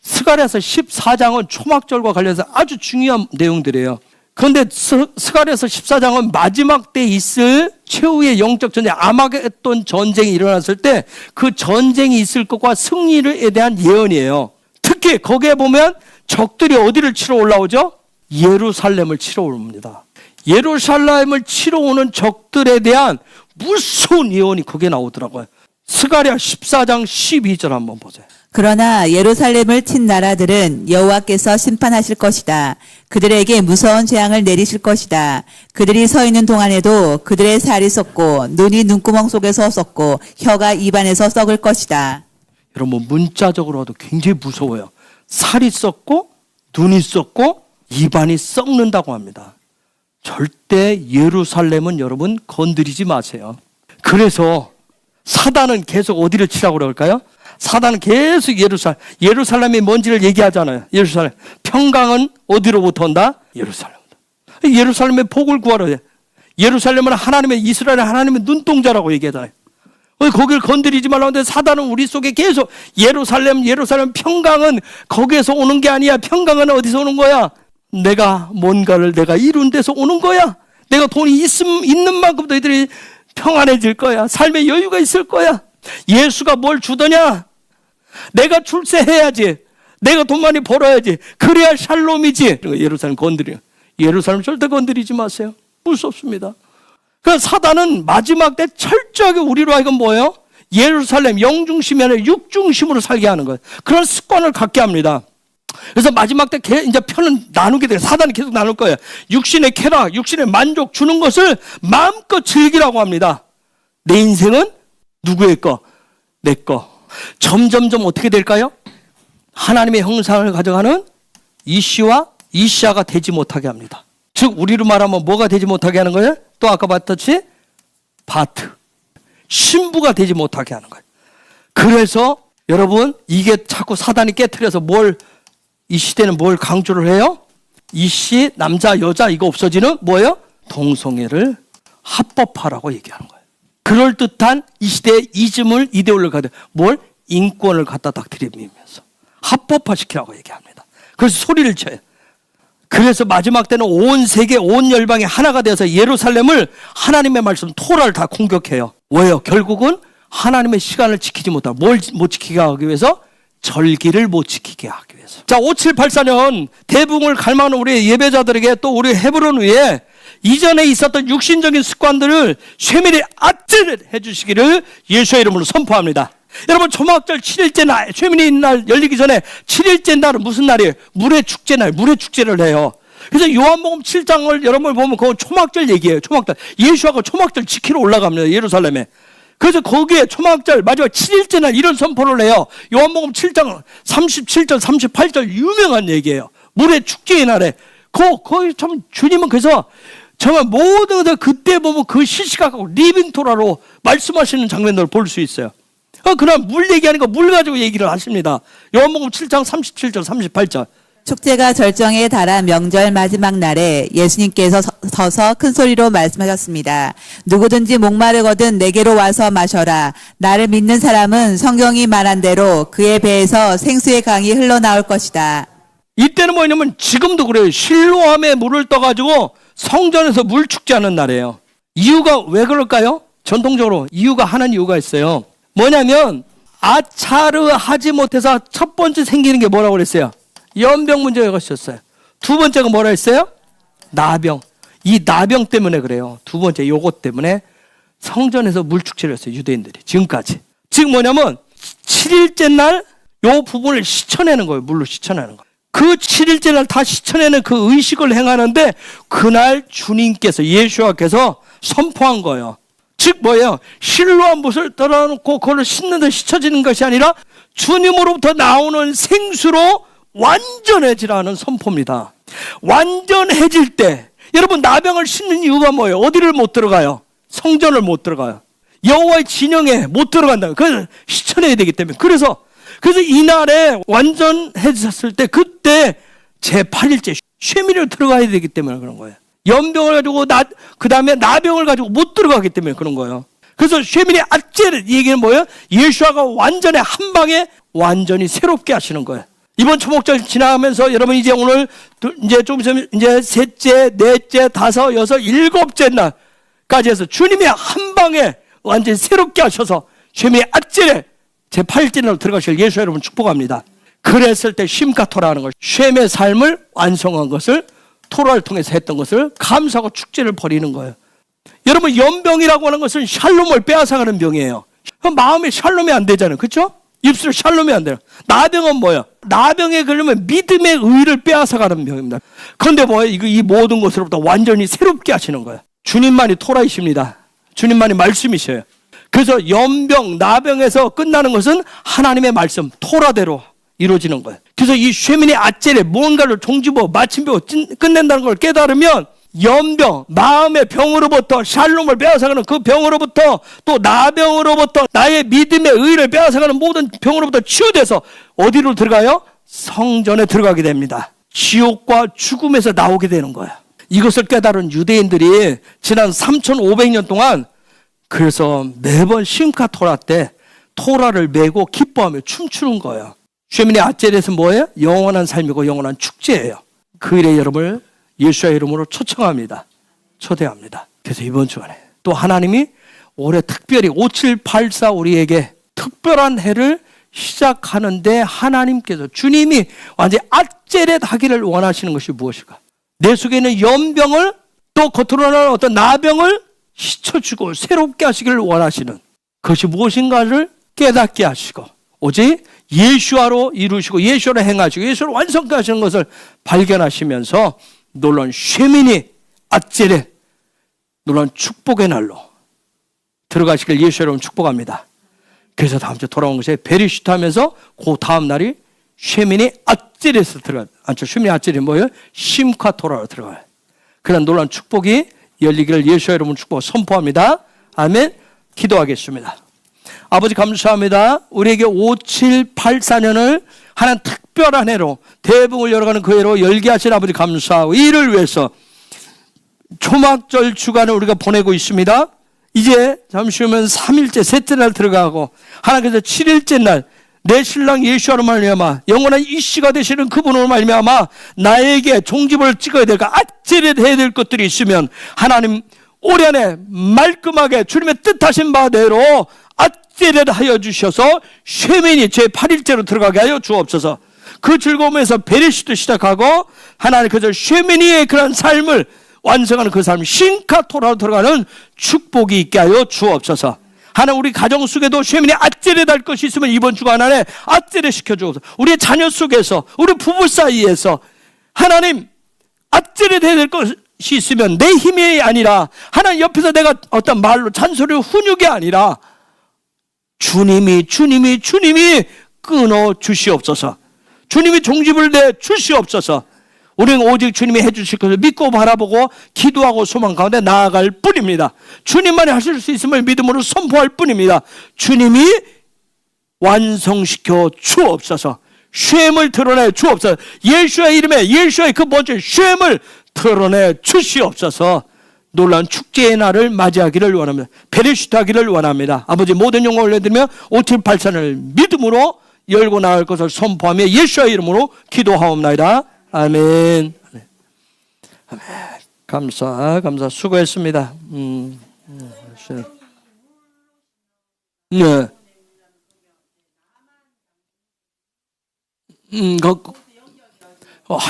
A: 스가랴서 14장은 초막절과 관련해서 아주 중요한 내용들이에요. 그런데 스가랴서 14장은 마지막 때 있을 최후의 영적 전쟁, 아마겟돈 전쟁이 일어났을 때 그 전쟁이 있을 것과 승리에 대한 예언이에요. 특히 거기에 보면 적들이 어디를 치러 올라오죠? 예루살렘을 치러 옵니다. 예루살렘을 치러 오는 적들에 대한 무서운 예언이 거기에 나오더라고요. 스가랴 14장 12절 한번 보세요.
B: 그러나 예루살렘을 친 나라들은 여호와께서 심판하실 것이다. 그들에게 무서운 재앙을 내리실 것이다. 그들이 서 있는 동안에도 그들의 살이 썩고 눈이 눈구멍 속에서 썩고 혀가 입안에서 썩을 것이다.
A: 여러분 문자적으로도 굉장히 무서워요. 살이 썩고 눈이 썩고 입안이 썩는다고 합니다. 절대 예루살렘은 여러분 건드리지 마세요. 그래서 사단은 계속 어디를 치라고 그럴까요? 사단은 계속 예루살렘이 뭔지를 얘기하잖아요. 예루살렘. 평강은 어디로부터 온다? 예루살렘부터. 예루살렘의 복을 구하러 해. 예루살렘은 하나님의, 이스라엘의 하나님의 눈동자라고 얘기하잖아요. 거기를 건드리지 말라고 하는데 사단은 우리 속에 계속 예루살렘 평강은 거기에서 오는 게 아니야. 평강은 어디서 오는 거야? 내가 뭔가를 내가 이룬 데서 오는 거야. 내가 돈이 있는 만큼 너희들이 평안해질 거야. 삶의 여유가 있을 거야. 예수가 뭘 주더냐? 내가 출세해야지. 내가 돈 많이 벌어야지. 그래야 샬롬이지. 예루살렘 건드려. 예루살렘 절대 건드리지 마세요. 무섭습니다. 그러니까 사단은 마지막 때 철저하게 우리로 하여금 뭐예요? 예루살렘 영중심이 아니라 육중심으로 살게 하는 거예요. 그런 습관을 갖게 합니다. 그래서 마지막 때 이제 편은 나누게 돼요. 사단이 계속 나눌 거예요. 육신의 쾌락, 육신의 만족 주는 것을 마음껏 즐기라고 합니다. 내 인생은 누구의 거? 내 거. 점점점 어떻게 될까요? 하나님의 형상을 가져가는 이시와 이시아가 되지 못하게 합니다. 즉 우리로 말하면 뭐가 되지 못하게 하는 거예요? 또 아까 봤듯이 바트, 신부가 되지 못하게 하는 거예요. 그래서 여러분 이게 자꾸 사단이 깨트려서 이 시대는 뭘 강조를 해요? 이시, 남자, 여자 이거 없어지는 뭐예요? 동성애를 합법화라고 얘기하는 거예요. 그럴듯한 이 시대의 이즘을 이데올로를 가져 인권을 갖다 딱 들이밀면서 합법화시키라고 얘기합니다. 그래서 소리를 쳐요. 그래서 마지막 때는 온 세계 온 열방이 하나가 되어서 예루살렘을 하나님의 말씀 토라를 다 공격해요. 왜요? 결국은 하나님의 시간을 지키지 못하고 뭘 못 지키게 하기 위해서? 절기를 못 지키게 하기 위해서. 자, 5784년 대붕을 갈망하는 우리 예배자들에게 또 우리 헤브론 위에 이전에 있었던 육신적인 습관들을 쇠밀히 아찔 해주시기를 예수의 이름으로 선포합니다. 여러분 초막절 7일째 날, 쇠밀이 날 열리기 전에 7일째 날은 무슨 날이에요? 물의 축제 날, 물의 축제를 해요. 그래서 요한복음 7장을 여러분 보면 그건 초막절 얘기예요. 초막절. 예수하고 초막절 지키러 올라갑니다. 예루살렘에. 그래서 거기에 초막절 마지막 7일째 날 이런 선포를 해요. 요한복음 7장 37절 38절 유명한 얘기예요. 물의 축제의 날에. 거기 참 주님은 그래서 정말 모든 것을 그때 보면 그 시시각각 리빙 토라로 말씀하시는 장면들을 볼 수 있어요. 그럼 물 얘기하는 거 물 가지고 얘기를 하십니다. 요한복음 7장 37절 38절.
B: 축제가 절정에 달한 명절 마지막 날에 예수님께서 서서 큰 소리로 말씀하셨습니다. 누구든지 목마르거든 내게로 와서 마셔라. 나를 믿는 사람은 성경이 말한 대로 그의 배에서 생수의 강이 흘러나올 것이다.
A: 이때는 뭐냐면 지금도 그래요. 실로암에 물을 떠가지고 성전에서 물 축제하는 날이에요. 이유가 왜 그럴까요? 전통적으로 이유가 하나는 이유가 있어요. 뭐냐면 아차르 하지 못해서 첫 번째 생기는 게 뭐라고 그랬어요? 연병 문제가 있었어요. 두 번째가 뭐라 했어요? 나병. 이 나병 때문에 그래요. 두 번째 요것 때문에 성전에서 물 축제를 했어요. 유대인들이 지금까지. 지금 뭐냐면 7일째 날 요 부분을 씻어내는 거예요. 물로 씻어내는 거. 그 7일째 날 다 씻어내는 그 의식을 행하는데 그날 주님께서 예수와께서 선포한 거예요. 즉 뭐예요? 실로한 못을 떨어놓고 그걸 씻는데 씻어지는 것이 아니라 주님으로부터 나오는 생수로 완전해지라는 선포입니다. 완전해질 때 여러분 나병을 씻는 이유가 뭐예요? 어디를 못 들어가요? 성전을 못 들어가요. 여호와의 진영에 못 들어간다. 그래서 씻어내야 되기 때문에. 그래서 이날에 완전해졌을 때 그때 제8일째 쇠미로 들어가야 되기 때문에 그런 거예요. 연병을 가지고 그 다음에 나병을 가지고 못 들어가기 때문에 그런 거예요. 그래서 쉐민의 아찔 얘기는 뭐예요? 예수아가 완전히 한 방에 완전히 새롭게 하시는 거예요. 이번 초목절 지나가면서 여러분 이제 오늘 이제 좀 있으면 이제 셋째, 넷째, 다섯, 여섯, 일곱째 날까지 해서 주님이 한 방에 완전히 새롭게 하셔서 쉐민의 아찔에 제8진으로 들어가실 예수 여러분 축복합니다. 그랬을 때 심카토라는 것, 쉐의 삶을 완성한 것을 토라를 통해서 했던 것을 감사하고 축제를 벌이는 거예요. 여러분 연병이라고 하는 것은 샬롬을 빼앗아가는 병이에요. 마음에 샬롬이 안 되잖아요. 그렇죠? 입술에 샬롬이 안 돼요. 나병은 뭐예요? 나병에 걸리면 믿음의 의를 빼앗아가는 병입니다. 그런데 뭐예요? 이 모든 것으로부터 완전히 새롭게 하시는 거예요. 주님만이 토라이십니다. 주님만이 말씀이셔요. 그래서 연병, 나병에서 끝나는 것은 하나님의 말씀, 토라대로 이루어지는 거예요. 그래서 이 쉐민의 아찔에 뭔가를 종지부, 마침표 끝낸다는 걸 깨달으면 연병, 마음의 병으로부터 샬롬을 빼앗아가는 그 병으로부터 또 나병으로부터 나의 믿음의 의를 빼앗아가는 모든 병으로부터 치유돼서 어디로 들어가요? 성전에 들어가게 됩니다. 지옥과 죽음에서 나오게 되는 거예요. 이것을 깨달은 유대인들이 지난 3,500년 동안 그래서 매번 심카 토라 때 토라를 메고 기뻐하며 춤추는 거예요. 쉐민의 아찔에서 뭐예요? 영원한 삶이고 영원한 축제예요. 그 일에 여러분을 예수의 이름으로 초청합니다. 초대합니다. 그래서 이번 주간에 또 하나님이 올해 특별히 5784 우리에게 특별한 해를 시작하는데 하나님께서 주님이 완전히 아찔에 하기를 원하시는 것이 무엇일까? 내 속에 있는 연병을 또 겉으로 나는 어떤 나병을 씻어주고 새롭게 하시기를 원하시는 그것이 무엇인가를 깨닫게 하시고 오직 예수와로 이루시고 예수로 행하시고 예수로 완성케 하시는 것을 발견하시면서 놀라운 쉐민이 아찔에 놀라운 축복의 날로 들어가시길 예수 여러분 축복합니다. 그래서 다음 주 돌아온 것이 베리시트 하면서 그 다음 날이 쉐민이 아찔에서 들어가요. 쉐민이 아찔이 뭐예요? 심카토라로 들어가요. 그런 놀라운 축복이 열리기를 예수 여러분 축복 선포합니다. 아멘. 기도하겠습니다. 아버지 감사합니다. 우리에게 5784년을 하나님 특별한 해로 대붕을 열어가는 그 해로 열게 하신 아버지 감사하고 이를 위해서 초막절 주간을 우리가 보내고 있습니다. 이제 잠시 후면 3일째 셋째 날 들어가고 하나님께서 7일째 날 내 신랑 예수와로 말미암아 영원한 이씨가 되시는 그분으로 말미암아 나에게 종집을 찍어야 될까 아찔해 해야 될 것들이 있으면 하나님 올해 안에 말끔하게 주님의 뜻하신 바대로 아찔해 하여 주셔서 쉐민이 제8일째로 들어가게 하여 주옵소서. 그 즐거움에서 베리시도 시작하고 하나님 그저 쉐민이의 그런 삶을 완성하는 그 삶 신카토라로 들어가는 축복이 있게 하여 주옵소서. 하나님 우리 가정 속에도 쉐민이 아찔해 달 것이 있으면 이번 주간 안에 아찔해 시켜주옵소서. 우리의 자녀 속에서 우리 부부 사이에서 하나님 아찔해 될 것이 있으면 내 힘이 아니라 하나님 옆에서 내가 어떤 말로 잔소리로 훈육이 아니라 주님이 끊어 주시옵소서. 주님이 종집을 내 주시옵소서. 우리는 오직 주님이 해주실 것을 믿고 바라보고 기도하고 소망 가운데 나아갈 뿐입니다. 주님만이 하실 수 있음을 믿음으로 선포할 뿐입니다. 주님이 완성시켜 주옵소서. 쉐임을 드러내 주옵소서. 예수의 이름에 예수의 그 번째 쉐임을 드러내 주시옵소서. 놀라운 축제의 날을 맞이하기를 원합니다. 베리시트 하기를 원합니다. 아버지 모든 영광을 올려드리며 5784를 믿음으로 열고 나갈 것을 선포하며 예수의 이름으로 기도하옵나이다. 아멘. 아멘. 감사 수고했습니다. 네.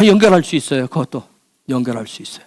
A: 연결할 수 있어요. 그것도 연결할 수 있어요.